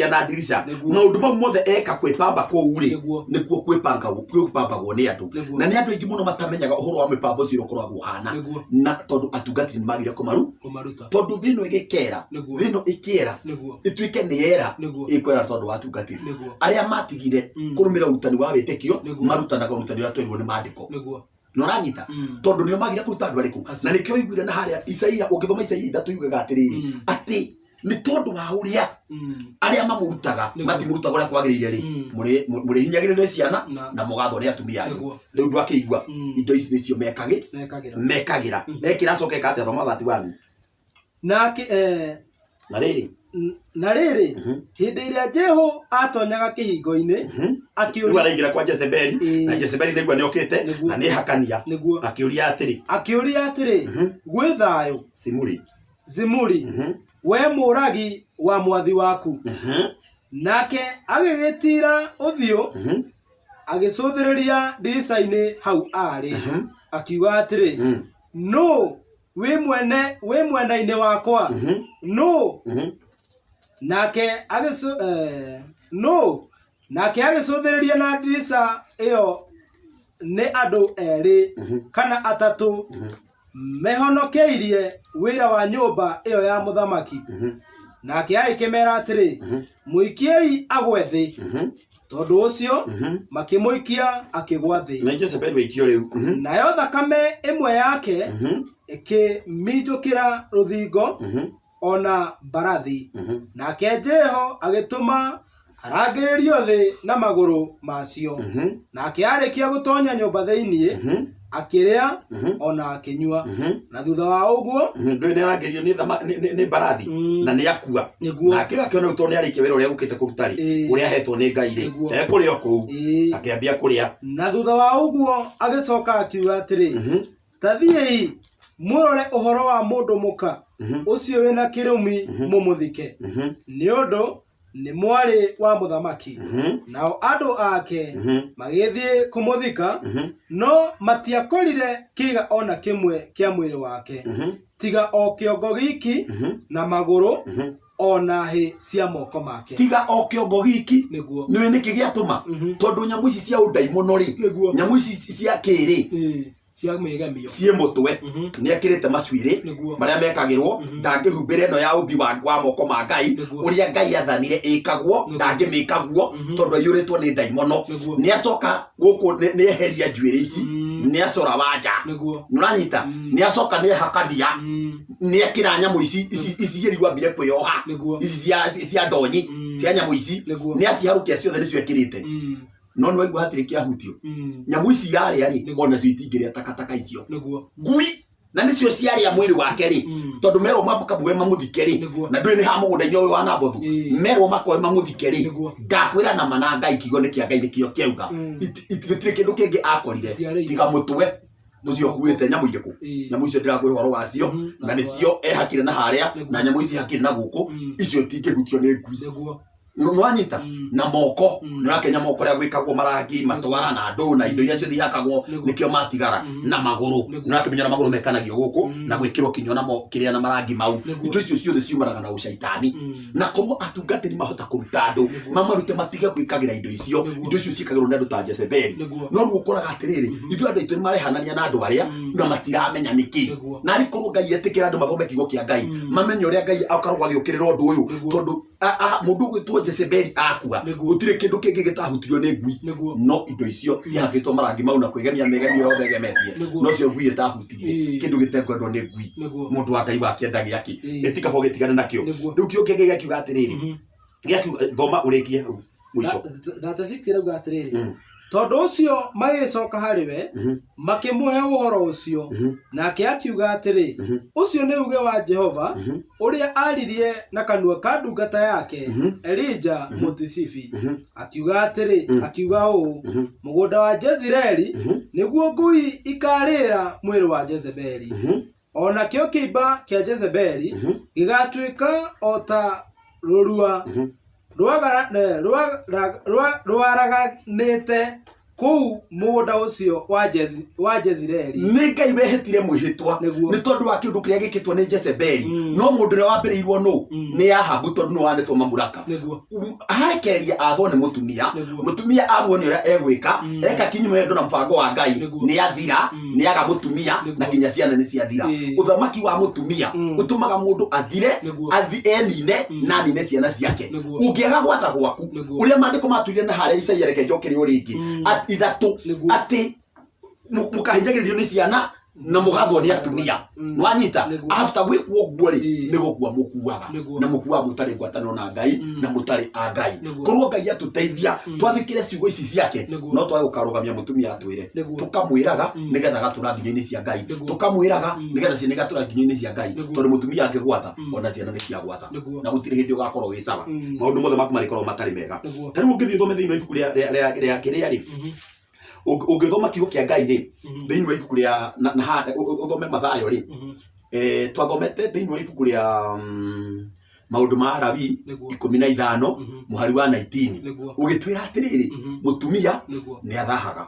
na ndirisa maundu mau mothe eka kwipamba kuu ri nikuo kwipambagwo ni andu na ni andu aingi muno matamenyaga uhoro wa mipambo ucio ukoragwo hana na tondu atungatiri ni magire kumaruta tondu thino igikera thino ikiera ituike ni era ikwera tondu wa atungatiri aria matigire kurumira urutani wa witikio marutanaga urutani wa twirirwo ni mandiko no ranyita tondu nio magire kuruta andu ariku na nikio iguire na haria Isaia ukithoma Isaia 3 yugaga atiriri ati ni tondu wa uria aria mamurutaga matimurutaga uria kwagirire ri muri hinyagirire ciana na mugatho ni atumia riu ndu akigua indo ici nicio mekagira ekira coke kate thoma 31 na riri hindi iria Jehu atonyaga kihingo-ini akiuria araingira kwa Jezebeli na Jezebeli nigua niokite na ni hakania akiuria atiri gwi thayo Zimuri we muragi wa mwathi waku nake agigitira uthio agĩcũthĩrĩria ndirica-inĩ hau arĩ akiuga atĩrĩ no wĩ mwena-inĩ wakwa no nake agĩcũthĩrĩria na ndirica ĩyo nĩ andũ erĩ kana atatũ mehonokeirie wĩra wa nyũmba ĩyo ya mũthamaki nake agĩkĩmera atĩrĩ mũikiei agwe thĩ tondũ ũcio makĩmũikia akĩgwa thĩ na Jezebeli waikio rĩu nayo thakame ĩmwe yake ĩkĩminjũkĩra rũthingo ona mbarathi nake Jeho agĩtũma arangĩrĩrio thĩ na magũrũ macio nake arĩkia gũtonya nyũmba thĩinĩ akĩrĩa ona akĩnyua na thutha wa ũguo ndũĩ nĩ arangĩrio nĩ mbarathi na nĩ akua nake akĩona ũtũ nĩ arĩkia wĩra ũrĩa gũkĩte kũruta rĩ ũrĩa ahetwo nĩ Ngai rĩ tekũrĩa kũu akĩambia kũrĩa na thutha wa ũguo agĩcoka akiuga atĩrĩ ta thiĩi mũrore ũhoro wa mũndũ mũka ũcio wĩna kĩrũmi mũmũthike nĩ ũndũ nĩ mwarĩ wa mũthamaki nao andũ ake magĩthiĩ kũmũthika no matiakorire kĩĩga ona kĩmwe kĩa mwĩrĩ wake tiga o kĩongo giki na magũrũ ona hĩ cia moko make tiga o kĩongo giki nĩwe nĩkĩ gĩatũma tondũ nyamũ ici cia ũndaimono rĩ nyamũ ici cia kĩrĩ cia mĩgemio cie mũtwe nĩ akĩrĩte macuĩrĩ marĩa mekagĩrwo ndangĩhumbĩra ĩno ya ũmbi wa moko ma Ngai ũrĩa Ngai athanire ĩkagwo ndangĩmĩkagwo tondũ aiyũrĩtwo nĩ ndaimono nĩ acoka gũkũ nĩ eheria njuĩrĩ ici nĩ acora wanja nũranyita nĩ acoka nĩ ehakania nĩ ekĩra nyamũ ici ciĩrirwo ambire kwĩyoha ici cia ndonyi cia nyamũ ici nĩ aciharũkia ciothe nĩcio ekĩrĩte no nĩ waigua hatirĩ kĩahutio nyamũ ici irarĩa rĩ ona cio itingĩrĩa takataka icio ngui na nĩcio ciarĩa mwĩrĩ wake rĩ tondũ merwo mwambuka muoe mamũthike rĩ na ndũĩ nĩ ha mũgũnda-inĩ ũyũ wa Nabothu merwo makoe mamũthike rĩ ndakwĩra na mana Ngai kiugo nĩ kĩa Ngai nĩkĩo kĩauga gĩtirĩ kĩndũ kĩngĩ akorire tiga mũtwe ũcio ũkuĩte nyamũ irĩkũ nyamũ icio ndĩrakwĩ ũhoro wacio na nĩcio ehakire na harĩa na nyamũ ici hakire na gũkũ icio itingĩhutio nĩ ngui nũanyita na moko nĩũrakenya moko rĩa gwĩkagwo marangi matwara na ndũ na indo iria ciothe ihakagwo nĩkĩo matigara na magũrũ nĩũrakĩmenya na magũrũ mekanagio gũkũ na gwĩkĩrwo kinyo na kĩrĩa na marangi mau indo icio ciothe ciumanaga na ũcaitani na korwo atungatĩri mahota kũruta andũ mamarute matige gwĩkagĩra indo icio ciĩkagĩrwo nĩ andũ ta Jezebeli no rĩu ũkoraga atĩrĩrĩ ithuĩ andũ aitũ nĩmarehanania na andũ arĩa na matiramenya nĩkĩ na arĩ korwo Ngai etĩkĩra andũ mathome kiugo kĩa Ngai mamenye ũrĩa Ngai akoragwo agĩũkĩrĩra ũndũ ũyũ tondũ mũndũ gwĩtwo Jezebeli akua gũtirĩ kĩndũ kĩngĩ gĩtahutirio nĩ ngui no indo icio ciahakĩtwo marangi mau na kwĩgemia megemio yothe egemetie no cio ngui ĩtahutirie kĩndũ gĩtekwendwo nĩ ngui mũndũ wa Ngai wakĩenda gĩake ĩtikabo gĩtigane nakĩo rĩu kĩo kĩngĩ gĩakiuga atĩrĩrĩ gĩakiuga thoma ũrĩkie hau mũico rauga atĩrĩrĩ tondũ ũcio magĩcoka harĩ we makĩmũhe ũhoro ũcio nake akiuga atĩrĩ ũcio nĩ uge wa Jehova ũrĩa aririe na kanua ka ndungata yake Elija Mũtishibi akiuga atĩrĩ akiuga ũũ mũgũnda wa Jezreeli nĩguo ngui ikarĩra mwĩrĩ wa Jezebeli ona kĩo kĩimba kĩa Jezebeli gĩgatuĩka o ta rũrua rwaraganĩte kũu mũgũnda ũcio wa Jezreeli nĩ Ngai wehĩtire mwĩhĩtwa nĩ tondũ wa kĩũndũ kĩrĩa gĩkĩtwo nĩ Jezebeli no mũndũ ũrĩa wambĩrĩirwo nũ nĩ Ahabu tondũ nĩ wanĩtwo mamũraka arekereria athwo nĩ mũtumia amuonia ũrĩa egwĩka eka kinyume na mũbango wa Ngai nĩ athira nĩ aga mũtumia na kinya ciana nĩ ciathira ũthamaki wa mũtumia ũtũmaga mũndũ athire enine na nine ciana ciake ũngĩaga gwatha gwaku ũrĩa maandĩko matwĩrire na harĩa Isaia reke njokere rĩngĩ ithatũ atĩ mũkahinyagĩrĩrio nĩ ciana na mũgathwo nĩ atumia nwanyita after gwĩkwo ũguo rĩ nĩ gũkua mũkuaga na mũkuaga mũtarĩ ngwatanĩro na Ngai na mũtarĩ a Ngai korwo Ngai atũteithia twathĩkĩre ciugo ici ciake no twage gũkarũgamia mũtumia atwĩre tũkamwĩraga nĩgetha agatũra nginyo-inĩ cia Ngai tũkamwĩraga nĩgetha ciana igatũra nginyo-inĩ cia Ngai tondũ mũtumia angĩgwatha ona ciana nĩ ciagwatha na gũtirĩ hĩndĩ ũgakorwo wĩ sawa maũndũ mothe maku marĩkorwo matarĩ mega ta rĩu ũngĩthiĩ thome thĩinĩ wa ibuku rĩa kĩrĩa rĩ ũngĩthoma kiugo kĩa Ngai rĩ thĩinĩ wa ibuku rĩa na ũthome Mathayo rĩ twathomete thĩinĩ wa ibuku rĩa maundu ma Arabi 15 muhari wa 19 ugitwira atiriri mutumia ni athahaga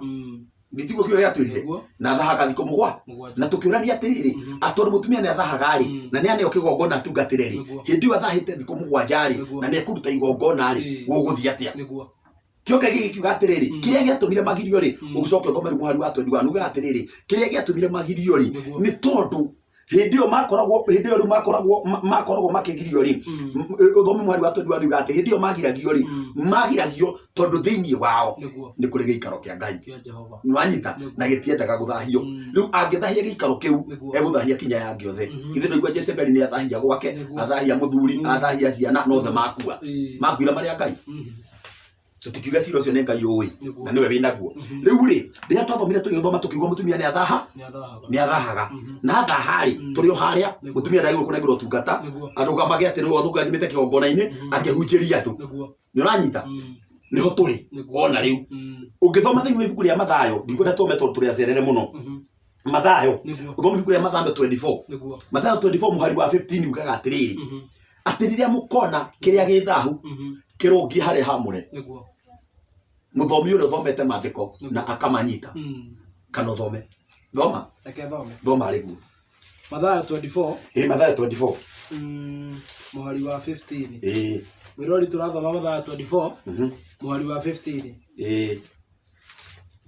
Nditiguo kio yatwirire na thahaga thiko mugwa na tukiurania atiriri atondu mutumia ni athahaga ri na ni aneo kigongona atungatire ri hindi athahite thiko mugwa jari na ni akuruta igongona ri guguthia atia kioke giki kiuga atiriri kiria giatumire magirio ri ugucoka thomeri muhari wa 21 nuga atiriri kiria giatumire magirio ri ni tondu hindi o makoragwo makigirio ri uthomi muhari wa 21 nuga ati hindi o magiragio tondu thiini wao ni kuri giikaro kia Ngai nwanyita na gitiendaga guthahio riu angithahia giikaro kiu eguthahia kinya ya giothe ithe ndigwa Jezebeli ni athahia gwake athahia muthuri athahia ciana no the makua makwira maria Ngai tutikiuga cira ucio ni Ngai uwi na niwe winaguo riu ri riria twathomire tugithoma tukiuga mutumia ni athahaga na athahari turi o haria mutumia ndagirwo kunengirwo tungata arugamage ati no thukagimite kigongona-ini akihunjiria andu ni uranyita niho turi ona riu ungithoma thiini ibuku ria Mathayo ndikwenda tume turi acerere muno Mathayo uthome ibuku ria Mathayo 24 Mathayo 24 muhari wa 15 ugaga atiriri atiriria mukona kiria githahu kirungi hari hamure muthomi uri thomete mandiko na akamanyita kana thome thoma riguo Mathayo 24 Mathayo 24 muhari wa 15 wirori turathoma Mathayo 24 muhari wa 15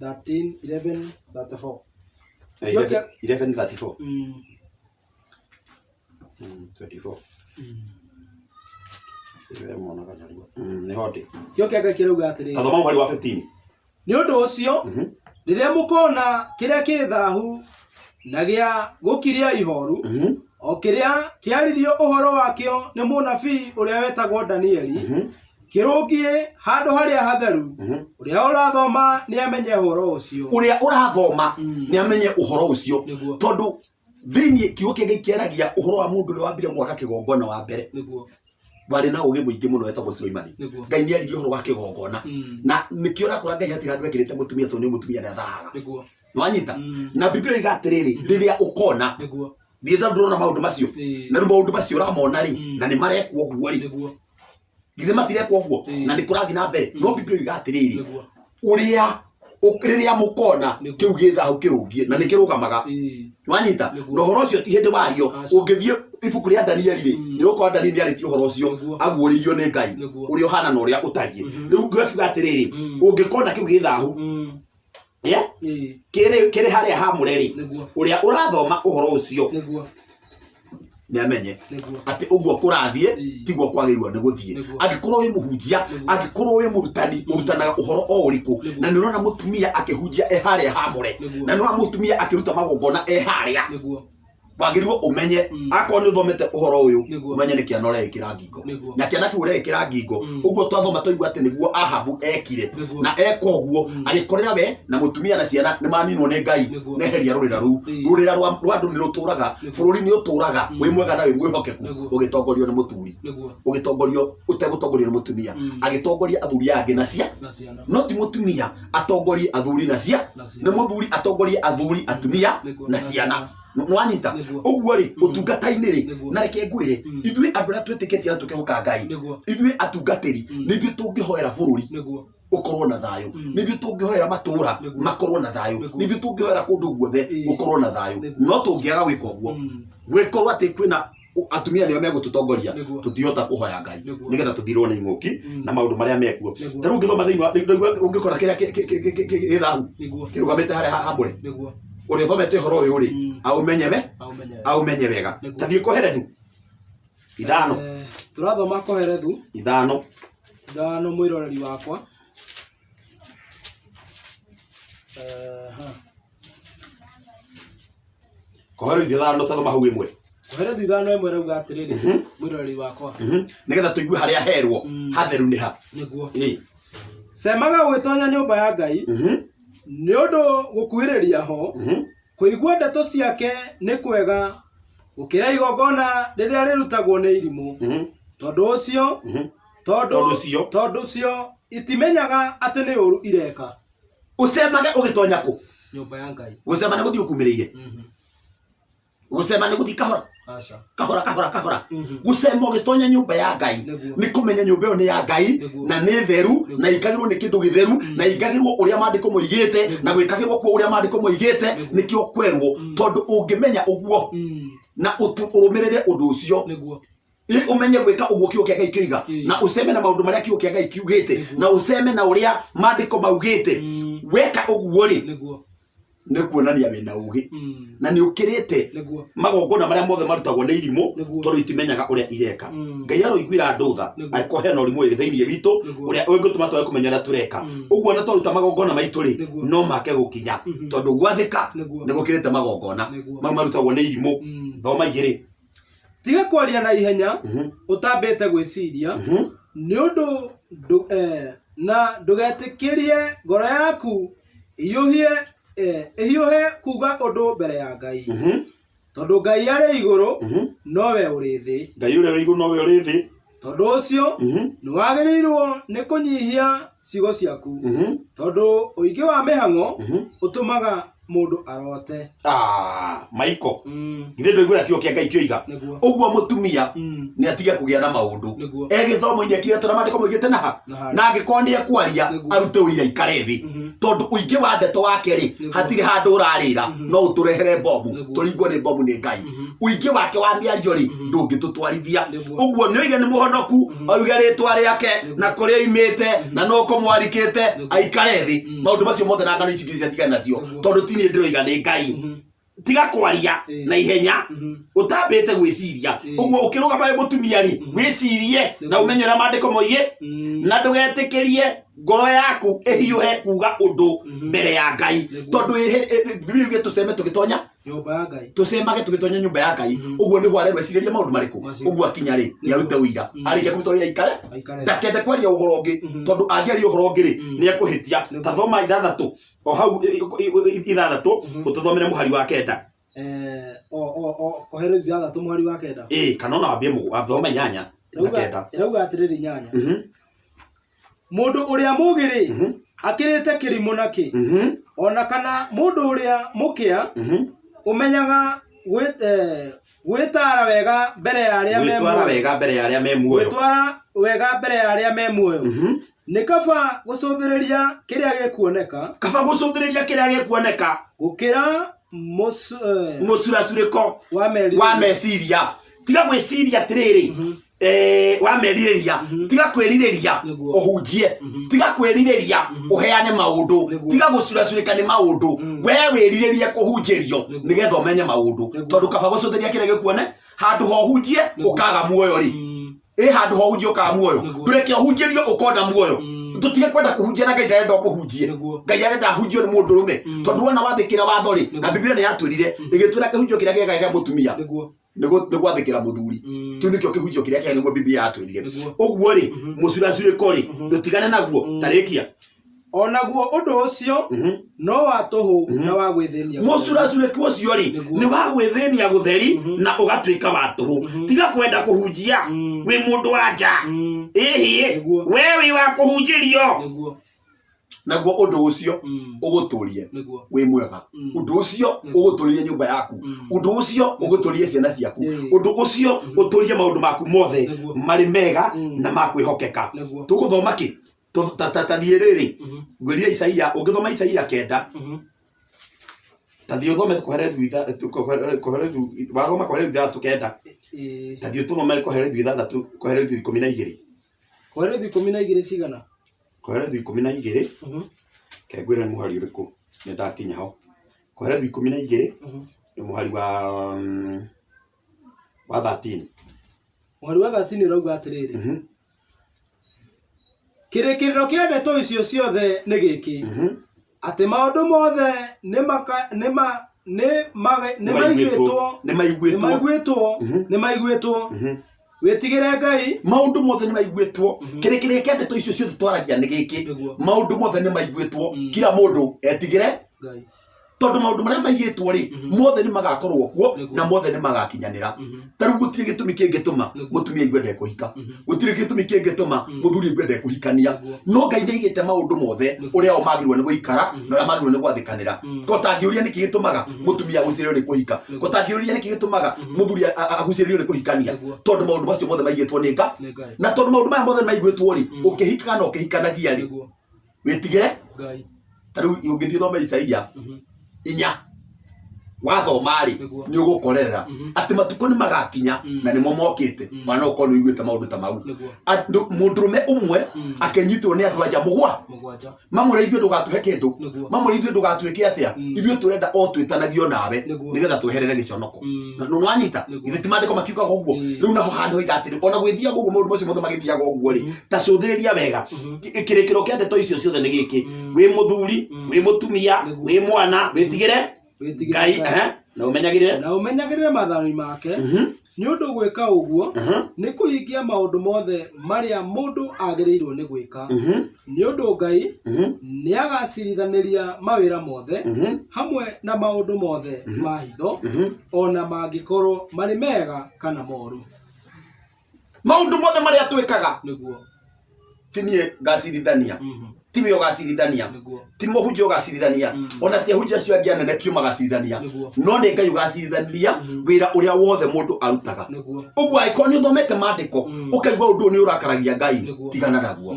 13 11 34 11:34 24 ni hote kioke gakirauga atiri tathoma muhari wa 15 ni undu ucio riria mukona kiria kithahu na gia gukiria ihoru o kiria kiaririo uhoro wakio ni munabii uria wetagwo Danieli kirungie handu haria hatheru uria urathoma ni amenye uhoro ucio ni amenye uhoro ucio tondu thiini kiuke gikiaragia uhoro wa mundu uri wambire gwaka kigongona wa mbere wari na ugi muingi muno wetagwo Suleimani Ngai ni aririo uhoro wa kigongona na nikio rakora Ngai hatira andu ekirite mutumia tondu ni mutumia ni athahaga nwanyita na Biblia igatiriri riria ukona thitha ndurona maundu macio na maundu macio ramona ri na ni marekwo guo ri githe matirekwo guo na ni kurathi na mbere no Biblia igatiriri riria mukona kiu githahu kirungie na ni kirugamaga nwanyita no horo ucio ti hindi wario ungithie ibuku ria Danieli ri ni ukora Danieli ari ti horo ucio aguuririo ni Ngai uri ohana na uria utarie riu ngiuga atiriri ungikona kiu githahu kiri haria hamure ri uria urathoma uhoro ucio ni amenye ati uguo kurathie tiguo kwagirwa ni guthie angikorwo wi muhunjia angikorwo wi murutani urutanaga uhoro o uriku na ni urona mutumia akihunjia haria hamure na ni urona mutumia akiruta magongona haria wagirwo umenye akoni uthomete uhoro uyu umenye ni kiana urekira ngingo na kiana kiu urekira ngingo uguo twathoma toigwa ati niguo Ahabu ekire na ekoguo agikorera we na mutumia na ciana ni maninwo ni Ngai neheria rurira rwa andu ni ruturaga bururi ni uturaga wi mwega na wi mwihokeku ugitongorio ni muthuri ugitongorio utegutongorio ni mutumia agitongoria athuri angi na ciana no ti mutumia atongorie athuri na ciana ni muthuri atongorie athuri atumia na ciana nwanyita uguo ri utungata-ini ri na reke ngwire ithui andu aria twitikitie na tukihoka Ngai ithui atungatiri ni ithui tungihoera bururi ukorwo na thayo ni ithui tungihoera matura makorwo na thayo ni ithui tungihoera kundu guothe ukorwo na thayo no tungiaga gwika uguo gwikorwo ati kwina atumia nio megututongoria tutihota kuhoya Ngai nigetha tuthirwo ni inguki na maundu maria mekuo taru ngithoma thiini wa ungikora kiria githahu kirugamite haria hambure uri thomete horo uyu ri aumenye wega tathie koherethu ithano turathoma koherethu ithano mwiroreri wakwa koherethu ithano tathoma hau imwe koherethu ithano imwe rauga atiriri mwiroreri wakwa nigetha tuigue haria herwo hatheru ni ha niguo semaga ugitonya nyumba ya Ngai ni undu gukuiriria ho kuigua ndeto ciake ni kwega gukira igongona riria rirutagwo ni irimu tondu ucio itimenyaga ati ni uru ireka usemage ugitonya ku nyumba ya Ngai usema ni guthii ukumireire usema ni guthii kahora kahora gucema ũgĩtonya nyũmba ya Ngai nĩ kũmenya nyũmba ĩyo nĩ ya Ngai na nĩ theru na ikagĩrwo nĩ kĩndũ gĩtheru na ikagĩrwo ũrĩa maandĩko moigĩte na gwĩkagĩrwo kwa ũrĩa maandĩko moigĩte nĩkĩo kwerwo tondũ ũngĩmenya ũguo na ũrũmĩrĩre ũndũ ũcio umenye gwĩka ũguo kiugo kĩa Ngai kĩoiga na ũceme na maũndũ marĩa kiugo kĩa Ngai kiugĩte na ũceme na ũrĩa maandĩko maugĩte weka ũguo rĩ nĩ kuonania wĩna ũgĩ na nĩ ũkĩrĩte magongona marĩa mothe marutagwo nĩ irimũ tondũ itimenyaga ũrĩa ireka. Ngai aroiguĩra andũ tha angĩkorwo hena ũrimũ thĩinĩ witũ ũrĩa ũngĩtũma twage kũmenya ũrĩa tũreka. Ũguo na twaruta magongona maitũ rĩ no make gũkinya tondũ gwathĩka nĩ gũkĩrĩte magongona mau marutagwo nĩ irimũ. Thoma igĩrĩ. Tiga kwaria na ihenya utambĩte gwĩciria nĩ ũndũ na ndũgetĩkĩrie ngoro yaku ĩhiũhe kuga ũndũ mbere ya Ngai tondũ Ngai arĩ igũrũ nowe ũrĩ thĩ. Ngai ũrĩa ũrĩ igũrũ nowe ũrĩ thĩ. Tondũ ũcio nĩ wagĩrĩirwo nĩ kũnyihia ciugo ciaku tondũ ũingĩ wa mĩhang'o ũtũmaga mũndũ arote. Maiko githĩ ndũiguĩra kiugo kĩa Ngai kĩoiga ũguo mũtumia nĩ atige kũgĩa na maũndũ gĩthomo-inĩ kĩrĩa tũrĩa maandĩko moigĩte naha na angĩkorwo nĩ ekwaria arute ũira ikare thĩ tondũ ũingĩ wa ndeto wake rĩ hatirĩ handũ ũrarĩra no ũtũrehere mbomu tũringwo nĩ mbomu nĩ Ngai. Ũingĩ wake wa mĩario rĩ ndũngĩtũtwarithia. Ũguo nĩ oige nĩ mũhonoku oige rĩtwa rĩake na kũrĩa oimĩte na no kũmwarikĩte aikare thĩ. Maũndũ macio mothe na ngano ici ingĩ ciatigane nacio tondũ ti niĩ ndĩroiga nĩ Ngai. Tiga kwaria na ihenya utambĩte gwĩciria. Ũguo ũkĩrũgama wĩ mũtumia rĩ wĩcirie na ũmenye ũrĩa maandĩko moigĩ na ndũgetĩkĩrie ngoro yaku ĩhiũhe kuga ũndũ mbere ya Ngai tondũ Biblia yuge tũceme tũgĩtonya nyũmba ya Ngai tũcemage tũgĩtonya nyũmba ya Ngai. Ũguo nĩguo arenda ecirĩrie maũndũ marĩkũ. Ũguo akinya rĩ nĩ arute ũira arĩkia kũruta ũira ikare ndakende kwaria ũhoro ũngĩ tondũ angĩaria ũhoro ũngĩ rĩ nĩ ekũhĩtia. Ta thoma 6 o hau 6 ũtũthomere mũhari wa 9. Oherero 6 mũhari wa 9 kana ona wambie thoma 8 na 9 irauga atĩrĩrĩ 8 mũndũ ũrĩa mũũgĩ rĩ akĩrĩte kĩrimũ nakĩ ona kana mũndũ ũrĩa mũkĩa ũmenyaga gwĩtara wega mbere ya arĩa me muoyo. Nĩ kaba gũcũthĩrĩria kĩrĩa gĩkuoneka gũkĩra mũcuracurĩko wa meciria. Tiga gwĩciria atĩrĩrĩ wamerirĩria tiga kwĩrirĩria ũhunjie tiga kwĩrirĩria ũheane maũndũ tiga gũcuracurĩka nĩ maũndũ we wĩrirĩrie kũhunjĩrio nĩgetha ũmenye maũndũ tondũ kaba gũcũthĩria kĩrĩa gĩkuone handũ ho ũhunjie ũkaga muoyo rĩ handũ ho ũhunjie ũkaga muoyo ndũreke ũhunjĩrio ũkona muoyo. Tutige kwenda kũhunjia na Ngai ndarenda ũmũhunjie. Ngai arenda ahunjio nĩ mũndũ ũrũme tondũ wona wathĩkĩra watho rĩ na Biblia nĩ yatwĩrire ĩgĩtwĩra kĩhunjio kĩrĩa kĩega gĩa mũtumia nĩ gwathĩkĩra mũthuri. Kĩu nĩkĩo kĩhunjio kĩrĩa kĩega nĩguo Biblia yatwĩrire. Ũguo rĩ mũcuracurĩko rĩ ndũtigane naguo tarĩkia. Onaguo ũndũ ũcio no wa tũhũ na wa gwĩthĩnia. Mũcuracurĩko ũcio rĩ nĩ wa gwĩthĩnia gũtheri na ũgatuĩka wa tũhũ. Tiga kwenda kũhunjia wĩ mũndũ wa nja we wĩ wa kũhunjĩrio. Naguo ũndũ ũcio ũgũtũrie wĩ mwega. Ũndũ ũcio ũgũtũrie nyũmba yaku. Ũndũ ũcio ũgũtũrie ciana ciaku. Ũndũ ũcio ũtũrie maũndũ maku mothe marĩ mega na ma kwĩhokeka. Tũgũthoma kĩ tathiĩ rĩrĩ ngwĩrire Isaia ũngĩthoma Isaia 9 tathiĩ ũthome wathoma Koherethu 9 tathiĩ tũthome Koherethu 6 Koherethu 12 Koherethu 12 cigana Koherethu 12 kengwĩra nĩ mũhari ũrĩkũ nĩ ndakinya ho. Koherethu 12 nĩ mũhari wa 13. Mũhari wa 13 ũrauga atĩrĩrĩ kĩrĩkĩrĩro kĩa ndeto icio ciothe nĩ gĩkĩ atĩ maũndũ mothe nĩ maiguĩtwo wĩtigĩre Ngai. Maũndũ mothe nĩ maiguĩtwo. Kĩrĩkĩrĩro kĩa ndeto icio ciothe twaragia nĩ gĩkĩ maũndũ mothe nĩ maiguĩtwo. Kila mũndũ etigĩre Ngai. tondu maundu maria maigitwo ri mothe ni magakorwo kuo na mothe ni magakinyanira. Taru gutire gitumi kingituma mutumia igwende kuhika, gutire gitumi kingituma muthuri igwende kuhikania, no Ngai ni igite maundu mothe uria o magirwo ni guikara na uria magirwo ni gwathikanira. Ko tangiuria niki gitumaga mutumia agucirio ni kuhika, ko tangiuria niki gitumaga muthuri agucirio ni kuhikania, tondu maundu macio mothe maigitwo ni Ngai. Na tondu maundu maya mothe maigitwo ri ukihika na ukihikanagia ri witigire Ngai. Taru ungithio thoma Isaia 4 wathoma ri ni ugukorerera ati matuko ni magakinya na nimo mokite mwana ukono igwete maundu ta mau. Mundurume umwe akenyitwo ni andu anja 7 mamure ithio ndugatuhe kindu, mamure ithio ndugatuike atia, ithio turenda o twitanagio nawe nigetha tweherere giconoko. No nwanyita ithi timandiko makiuga goguo riu naho handu igatiri ona gwithia goguo maundu macio mothe magithia goguo ri ta cuthiriria wega kirikiro kia ndeto icio ciothe ni giki wi muthuri wi mutumia wi mwana witigire Ngai na umenyagirire mathani make ni undu gwika uguo ni kuhingia maundu mothe maria mundu agirirwo ni gwika ni undu Ngai ni agacirithaniria mawira mothe hamwe na maundu mothe ma hitho ona mangikorwo mari mega kana moru. Maundu mothe maria twikaga niguo tinie ngacirithania tiwe ugacirithania ti muhunjia ugacirithania ona ti ahunjia acio angi anene piu magacirithania no ni Ngai ugacirithania wira uria wothe mundu arutaga. Uguo aiko ni uthomete maandiko ukaigua undu ni urakaragia Ngai tigana naguo.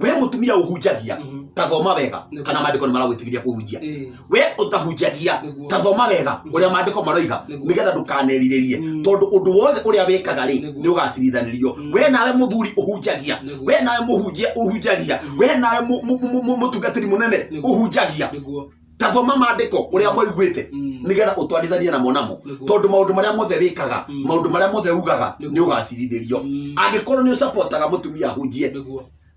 We mutumia uhunjagia tathoma wega kana maandiko ni maragwitigiria kuhunjia. We utahunjagia tathoma wega uria maandiko maroiga nigetha ndukanerirerie tondu undu wothe uria wikaga ri ni ugacirithanirio. We nawe muthuri uhunjagia, we nawe muhunjia uhunjagia, we nawe mutungatiri munene uhunjagia tathoma maandiko uria moiguite nigetha utwarithanie namo namo tondu maundu maria mothe wikaga maundu maria mothe ugaga ni ugacirithirio. Angikorwo ni supportaga mutumia ahunjie,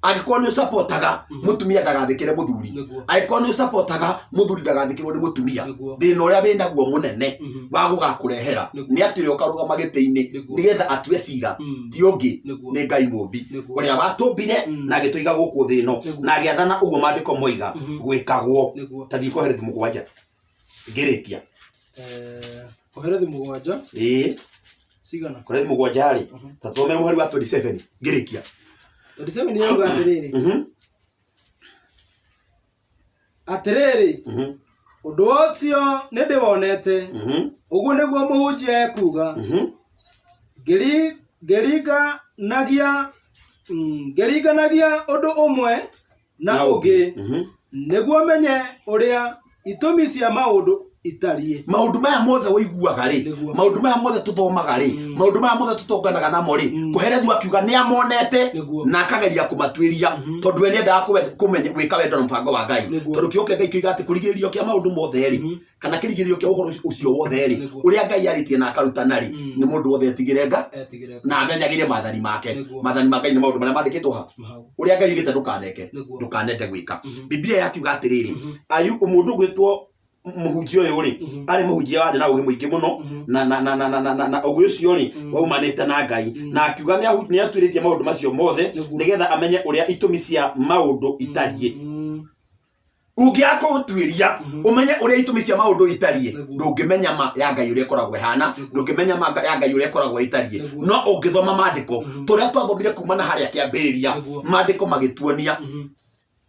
angikorwo ni supportaga mutumia ndagathikire muthuri, angikorwo ni supportaga muthuri ndagathikirwo ni mutumia, thina uria wina guo munene wa gugakurehera ni ati rio karugama giti-ini nigetha atue cira ti ungi ni Ngai mumbi uria watumbire na agituiga guku thi no na agiathana uguo maandiko moiga gwikagwo. Tathi kohere thimu 7 ngirikia kohere thimu 7 sigana kohere thimu 7 ri tathome muhari wa 27 ngirikia 27 ni yoga atiriri undu ucio ni ndiwonete uguo niguo muhunjia ekuga ngeringanagia undu umwe na ungi niguo menye uria itumi cia maundu itarie. Maundu maya mothe woiguaga ri maundu maya mothe tuthomaga ri maundu maya mothe tutonganaga namo ri kuherethu akiuga ni amonete na akageria kumatwiria tondu we niendaga kumenya gwika wendo na mbango wa Ngai tondu kiuke Ngai kiuga ati kurigiririo kia maundu mothe ri kana kirigiririo kia uhoro ucio wothe ri uria Ngai aritie na akarutana ri ni mundu wothe etigire Ngai na amenyagire mathani make. Mathani ma Ngai ni maundu maria mandikitwo ha uria Ngai igite ndukanete gwika. Biblia yakiuga atiriri ayu mundu gwitwo muhunjia uyu ri ari muhunjia wa na ugi muingi muno na ugi ucio ri waumanite na Ngai na akiuga ni atwiritie maundu macio mothe nigetha amenye uria itumi cia maundu itarie. Ungiaka utwiria umenye uria itumi cia maundu itarie ndungimenya ma ya Ngai uria koragwo hana ndungimenya ma ya Ngai uria koragwo itarie no ungithoma maandiko turia twathomire kuma na haria kiambiriria maandiko magituonia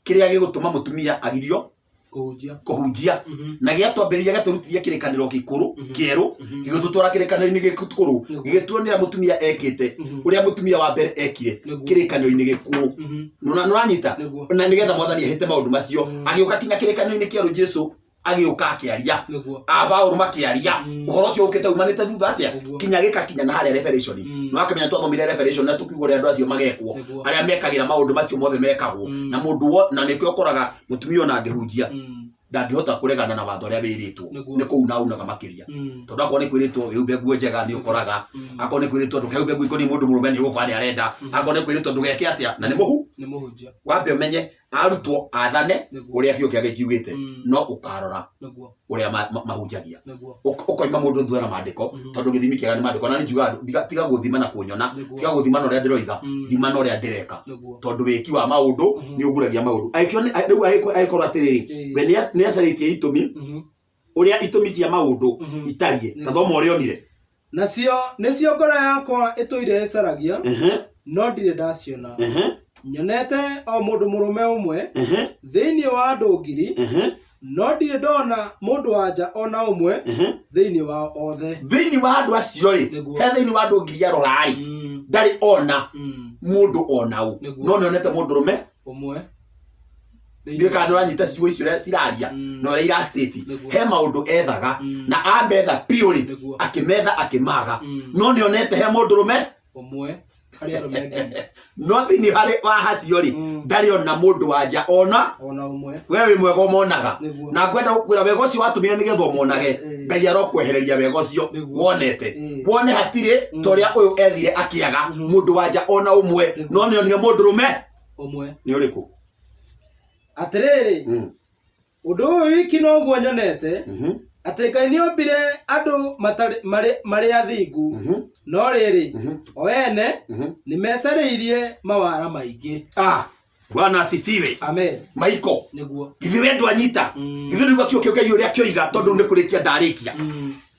kiria gigutuma mutumia agirio kuhunjia na giatwambiriria gaturutiria kirikaniro gikuru kieru gigututwara kirikaniro-ini gikuru gigituonera mutumia ekite uria mutumia wa mbere ekire kirikaniro-ini gikuru nuranyita na nigetha mwathani ahite maundu macio agiuka kinya kirikaniro-ini kieru Jesu agiuka akiaria Paulo makiaria uhoro ucio ukite umanite thutha atia kinya na haria revelation no akamenya twathomire revelation na tukiugo ria andu acio magekwo aria mekagira maundu macio mothe mekagwo na mundu na nikio koraga mutumia ona angihunjia ndangihota kuregana na watho ria wiritwo ni kuu na unaga makiria tondu akwo ni kwiritwo wihumbe nguo njega ni ukoraga akwo ni kwiritwo ndukehumbe nguo ikoni mundu murume ni ugukora ni arenda akwo ni kwiritwo ndugeke atia na ni muhunjia wambe umenye arutwo athane uria kio kiage kiugite no ukarora uria mahunjagia ukoima mundu thura na maandiko tondu githimi kiega ni maandiko na ni njuga tiga guthima na kunyona tiga guthima no ria ndiroiga thima no ria ndireka tondu wiki wa maundu ni uguragia maundu aikio ni aikorwo atiriri we ni acaritie itumi uria itumi cia maundu itarie tathoma uria onire nacio ngoro yakwa ituire ecaragia no ndire ndaciona nyonete o mundu murume umwe thiini wa andu ngiri no ndire ndona mundu wanja ona umwe thiini wa othe thiini wa andu acio ri he thiini wa andu ngiri arorari ndari ona mundu ona u no nyonete mundu rume umwe ndio kana uranyita ciugo icio ciraria no ria ira state he maundu ethaga na ambetha piuri akimetha akimaga no nionete he mundu rume umwe hari arume no thini hari wa hacio ri ndari ona mundu wanja ona umwe wewe mwega umonaga na ngwenda gukwira wega ucio watumire ni getho umonage ngai arokwehereria wega ucio wonete wone hatire toria uyu ethire akiaga mundu wanja ona umwe no nionire mundu rume umwe ni uriku atiriri undu uyu wiki no guo nyonete ati Ngai niombire andu mari athingu no riri o ene ni mecariirie mawara maingi. Bwana asifiwe. Amen. Maiko niguo ithuĩ ndwanyita ithuĩ nĩguo kĩo Ngai ũrĩa kĩoiga tondũ nĩ kũrĩkia ndarĩkia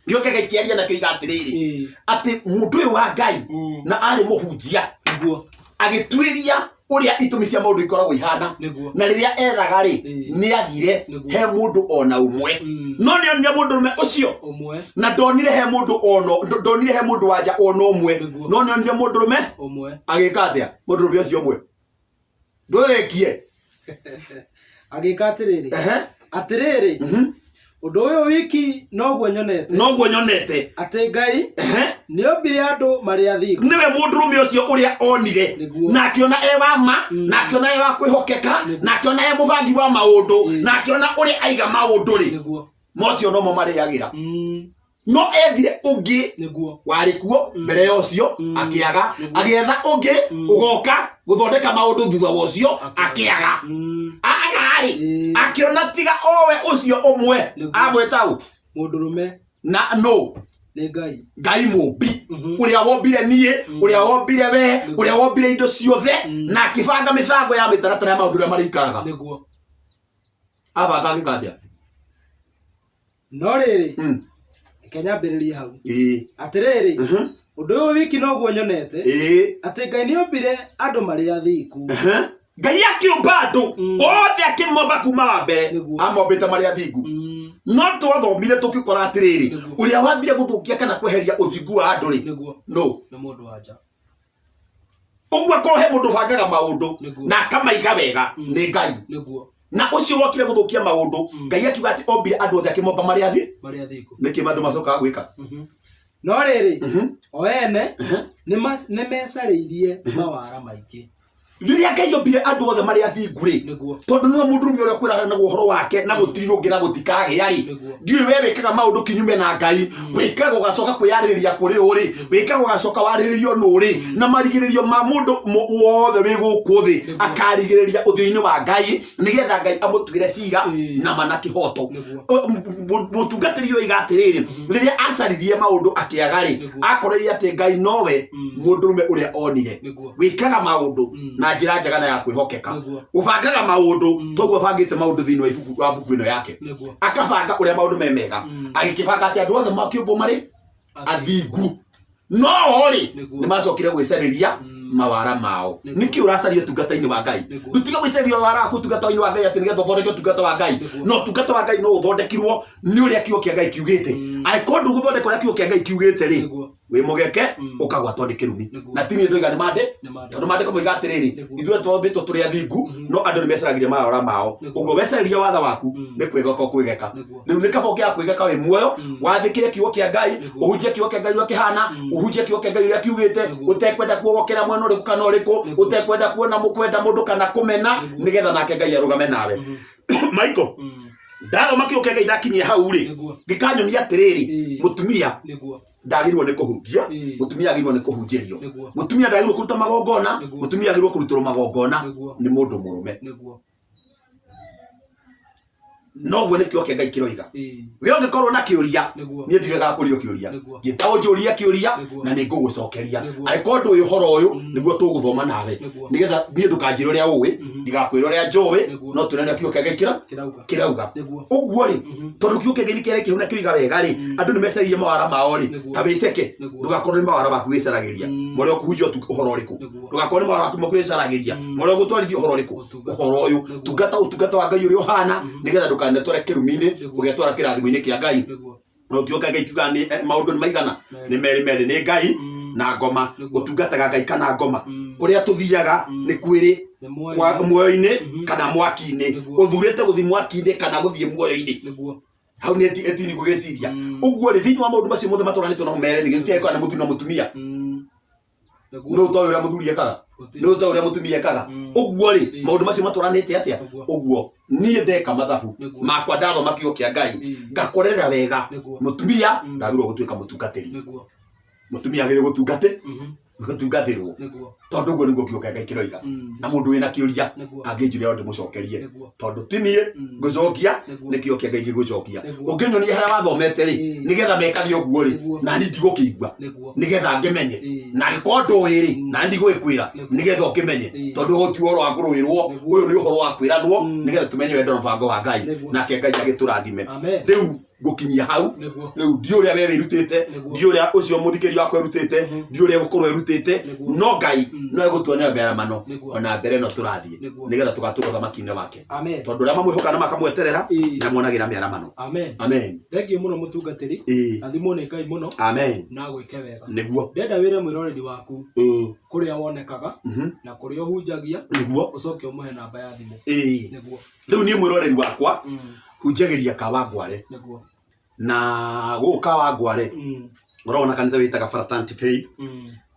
nĩo Ngai kĩaria na kĩoiga atĩrĩrĩ atĩ mũndũ ũyũ wa Ngai na arĩ mũhunjia niguo agĩtuĩria uria itumi cia maundu ikoragwo ihana na riria ethaga ri ni athire he mundu ona umwe no ni onire mundu rume ucio umwe na ndonire he mundu ono ndonire he mundu wanja ono umwe no ni onire mundu rume umwe agika atia mundu rume ucio umwe ndorekie agika atiriri undu uyu wiki no guo nyonete ati Ngai niombire andu mari athingu niwe mundu rume ucio uria onire na akiona wa ma na akiona wa kwihokeka na akiona mubangi wa maundu na akiona uria aiga maundu ri mocio no mo mari yagira no ethire ungi wari kuo mbere ya ucio akiaga agietha ungi ugoka guthondeka maundu thutha wa ucio akiaga agari akiona tiga owe ucio umwe agwetau mundu rume na no ni Ngai mumbi uria wombire nie uria wombire we uria wombire indo ciothe na akibanga mibango ya mitaratara ya maundu ria marikaga niguo abanga ngikatia no riri Kenya mbiriria hau atiriri undu uyu wiki no guo nyonete ati Ngai niombire andu mari athingu Ngai akiumba andu othe akimomba kuma wa mbere amombite mari athingu no twathomire tukikora atiriri uria wambire guthukia kana kweheria uthingu wa andu ri no ni mundu wanja ugwa ko he mundu bangaga maundu na kamaiga wega ni Ngai na ucio wokire guthukia maundu Ngai akiuga ati ombire andu othe akimomba mari athingu niki mandu macoka gwika no riri o ene ni mecariirie mawara maingi riria Ngai ombire andu othe mari athingu ri tondu niwe mundu rume uria kwiraga na guhoro wake na gutiri ungi na gutikagĩa ri ndiwe we wikaga maundu kinyume na Ngai wikaga ugacoka kwiyarĩrĩria kuri uri wikaga ugacoka warĩrĩrio nuri na marigĩrĩrio ma mundu wothe wi gũkũ thi akarigĩrĩria uthio-inĩ wa Ngai nigetha Ngai amutuire cira na mana kihoto mutungatĩri oiga atĩrĩrĩ riria acaririe maundu akiaga ri akoreria ati Ngai nowe mundu rume uria onire wikaga maundu na njira njega na ya kwihokeka ubangaga maundu toguo bangite maundu thini wa ibuku wa buku ino yake akabanga uria maundu memega agikibanga ati andu othe makiumbo mari athingu no ri ni macokire gwicariria mawara mao niki uracaria tungata-ini wa Ngai ndutiga gwicariria wara ku tungata-ini wa Ngai ati nigetha uthondeke tungata wa Ngai no tungata wa Ngai no uthondekirwo ni uria kiugo kia Ngai kiugite aikondu guthondeka uria kiugo kia Ngai kiugite ri wi mugeke ukagwa tonde kirumi na tini ndoiga ni mande tondu mande komoiga atiriri ithuĩ twombĩtwo tũrĩ athingu no andũ nĩ meceragĩria mawara mao ũguo wecereria watha waku nĩ kwĩgeka ũkwĩgeka rĩu nĩ kaba ũngĩaga kwĩgeka wĩ muoyo wathĩkĩre kiugo kĩa Ngai ũhunjie kiugo kĩa Ngai ũrĩa kĩhana ũhunjie kiugo kĩa Ngai ũrĩa kiugĩte ũtekwenda kuogokera mwena ũrĩkũ kana ũrĩkũ ũtekwenda kuona mũkwenda mũndũ kana kũmena nĩgetha nake Ngai arũgame nawe Michael ndathoma kiugo kĩa Ngai ndakinyie hau rĩ gĩkanyonia atĩrĩrĩ mũtumia ndagirwo ni kuhunjia mutumia agirwo ni kuhunjirio mutumia ndagirwo kuruta magongona mutumia agirwo kurutwo magongona ni mundu murume no gwe nikio ke Ngai kiroiga we ongekorwo na kiuria nie ndirega kurio kiuria gitawo njuria kiuria na nigugucokeria aikorwo ndu uhoro uyu niguo tuguthoma nawe nigetha nie ndukanjira uria uwi ndigakwira uria njuwi no tunene kio ke Ngai kirauga uguo ri tondu kio ke Ngai kire kihuna kiuga wega ri andu ni meceririe mawara mao ri ta wiceke ndugakorwo ni mawara maku wicaragiria muri okuhunjio uhoro uriku ndugakorwo ni mawara maku wicaragiria muri ogutwarithia uhoro uriku uhoro uyu utungata wa Ngai uri uhana nigetha ndukane tware kirumini ugetwara kirathimo-ini kia Ngai no kioka Ngai kiuga ni maundu ni maigana ni meri ni Ngai na ngoma utungataga Ngai kana ngoma kuria tuthiaga ni kwiri kwa muoyo-ini kana mwaki-ini uthurite guthi mwaki-ini kana guthie muoyo-ini hau ni etini gugeciria uguo ri thiini wa maundu macio mothe matwaranitwo na mere ni giteko na muthuri na mutumia no to uria muthuri ekaga no to uria mutumia ekaga uguo ri maundu macio matwaranite atia uguo nie ndeka mathabu makwa ndathoma kio kia Ngai ngakorera wega mutumia ndagirwo gutuika mutungatiri mutumia agire gutungatirwo tondu guo niguo kio kia Ngai kiroiga na mundu wina kiuria anginjuria ndi mucokerie tondu tinie ngucokia nikio kia Ngai gigucokia unginyonia haria wathomete ri nigetha mekathio uguo ri na ni ndigukigwa nigetha ngimenye na gikondo wiri na ndigwikwira nigetha ukimenye tondu gutio ro agurwirwo uyu ni uhoro wa kwiranwo nigetha tumenye wendo na mbango wa Ngai nake Ngai agiturathime riu gukinyia hau riu ndiuria we wirutite ndiuria ucio muthikiri wakwa wirutite ndiuria gukorwo wirutite no Ngai no egutuonera meramano ona mbere no turathie nigetha tugatuka thamaki-ini wake tondu ria mamwihoka na makamweterera na muonagira meramano amen thengiu muno mutungatiri athimwo ni Ngai muno na gwike wega niguo ndenda wire mwiroreri waku kuria wonekaga na kuria uhunjagia niguo ucoke umuhe namba ya thimu niguo riu ni mwiroreri wakwa hunjagiria Kawangware na guka Wangware urona kanitha witaga Fratant Faith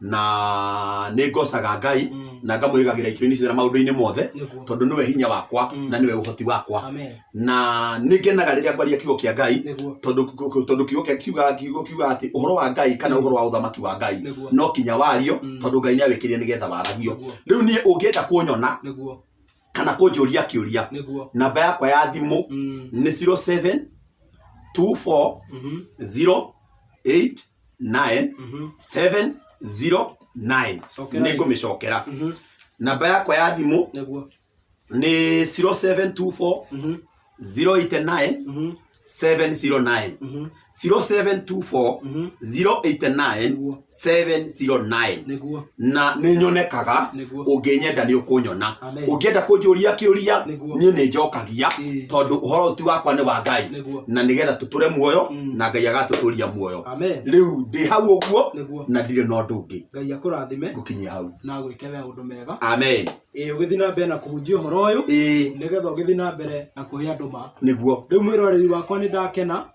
na ni ngocaga Ngai na ngamwirigagira ikiro-ini cia maundu-ini mothe tondu niwe hinya wakwa na niwe uhoti wakwa na ningenaga riria ngwaria kiugo kia Ngai tondu kiugo kiuga ati uhoro wa Ngai kana uhoro wa uthamaki wa Ngai no kinya wario tondu Ngai niawikirire nigetha waragio riu nie ungienda kunyona kana kunjuria kiuria namba yakwa ya thimu ni 0724 089 ningumicokera namba yakwa ya thimu ni 0724 089 709 0724 089 709 na ninyonekaga unginyenda ni ukunyona ungienda kunjuria kiuria nie ni njokagia tondu uhoro ti wakwa ni wa Ngai na nigetha tuture muoyo na Ngai agatuturia muoyo riu ndi hau uguo na ndire no ndungi Ngai akurathime gukinyia hau na gwikewe undu mega amen ugithi na mbere na kuhunjia uhoro uyu nigetha ugithi na mbere na kuhe andu ma niguo riu mwiroreri wakwa ni ndakena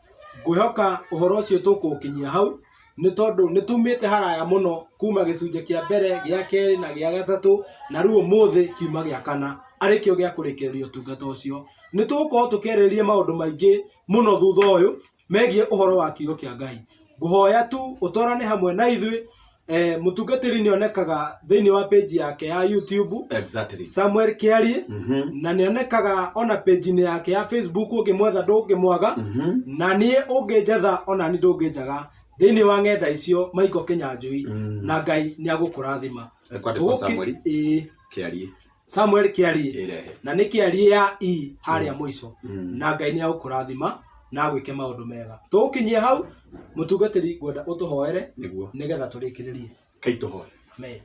ngwihoka uhoro ucio tukukinyia hau ni tondu ni tumite haraya muno kuma gicunje kia mbere gia keri na gia gatatu na riu umuthi kiuma gia kana arikio gia kurikiria utungata ucio ni tugukorwo tukeririe maundu maingi muno thutha uyu megie uhoro wa kiugo kia Ngai nguhoya tu utorane hamwe na ithui mutungatiri ni onekaga thiini wa page yake ya YouTube Samuel Kiarie na ni onekaga ona page ni yake ya Facebook ungimwetha ndungimwaga na nie unginjetha ona ni ndunginjaga thiini wa ng'enda icio Michael Kinyanjui na Ngai ni agukurathima Samuel Kiarie na ni Kiarie ya haria mwico na Ngai ni agukurathima na gwike maundu mega tukinyie hau mutungatiri ngwenda utuhoere nigetha turikiririe kai tuhoe amen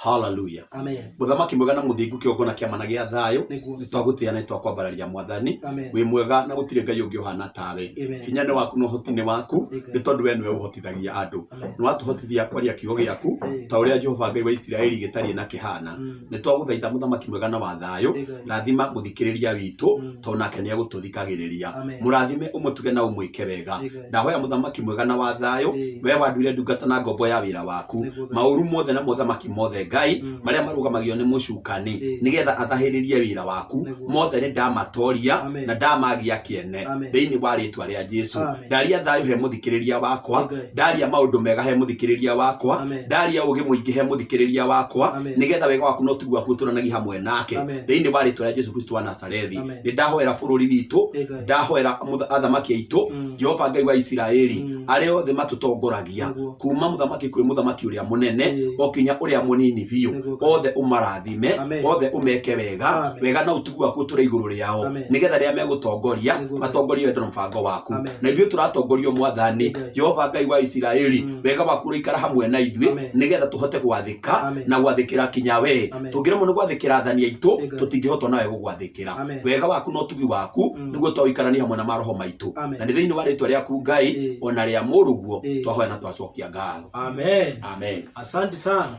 hallelujah amen muthamaki mwega na muthingu kiongona kiamana gia thayo nitwagutiana nitwakwambararia mwathani wi mwega na gutire Ngai ungi uhana tawe hinya ni waku no hotine waku ni tondu we niwe uhotithagia andu ni watuhotithia kwaria kiugo giaku ta uria Jehova Ngai wa Israeli gitari na kihana nitwaguthaitha muthamaki mwega na wa thayo rathima muthikiriria witu tonake ni agututhikagiriria murathime umutuge na umwike wega ndahoya muthamaki mwega na wa thayo we wanduire ndungata na ngombo ya wira waku mauru mothe na muthamaki mothe Ngai maria marugamagiyo ni mucukani nigetha athahiririe wira waku mothe ni ndamatoria na ndamagia kiene thiini wa ritwa ria Jesu. Ndaria thayu he muthikiriria wakwa, ndaria maundu mega he muthikiriria wakwa, ndaria ugi muingi he muthikiriria wakwa nigetha wega waku no tugu waku turanagi hamwe nake thiini wa ritwa ria Jesu Kristo wa Nazarethi. Ni ndahoera bururi witu, ndahoera athamaki aitu, Jehova Ngai wa Isiraeli aria othe matutongoragia kuma muthamaki kwi muthamaki uria munene okinya uria munini biu, othe umarathime, othe umeke wega wega na utugu waku turi iguru riao nigetha ria megutongoria matongorie wendo na mbango waku. Na ithuĩ turatongorio Mwathani Jehova Ngai wa Isiraeli, wega waku ikara hamwe na ithuĩ nigetha tuhote gwathika na gwathikira kinya we. Tungiremo ni gwathikira athani aitu tutingihotwo nawe gugwathikira. Wega waku no tugi waku niguo twawikarania hamwe na maroho maitu, na ni thiini wa ritwa riaku Ngai ona ria muruguo twahoya na twacokia ngatho. Amen. Amen. Asante sana.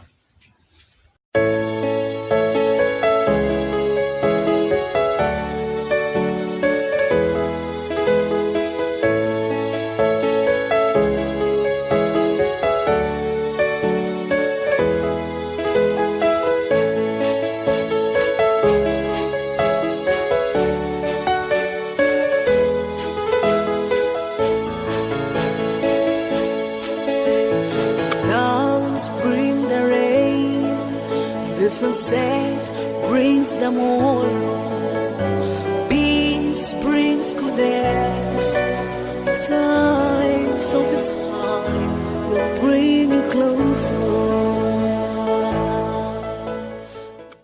The sunset brings them all.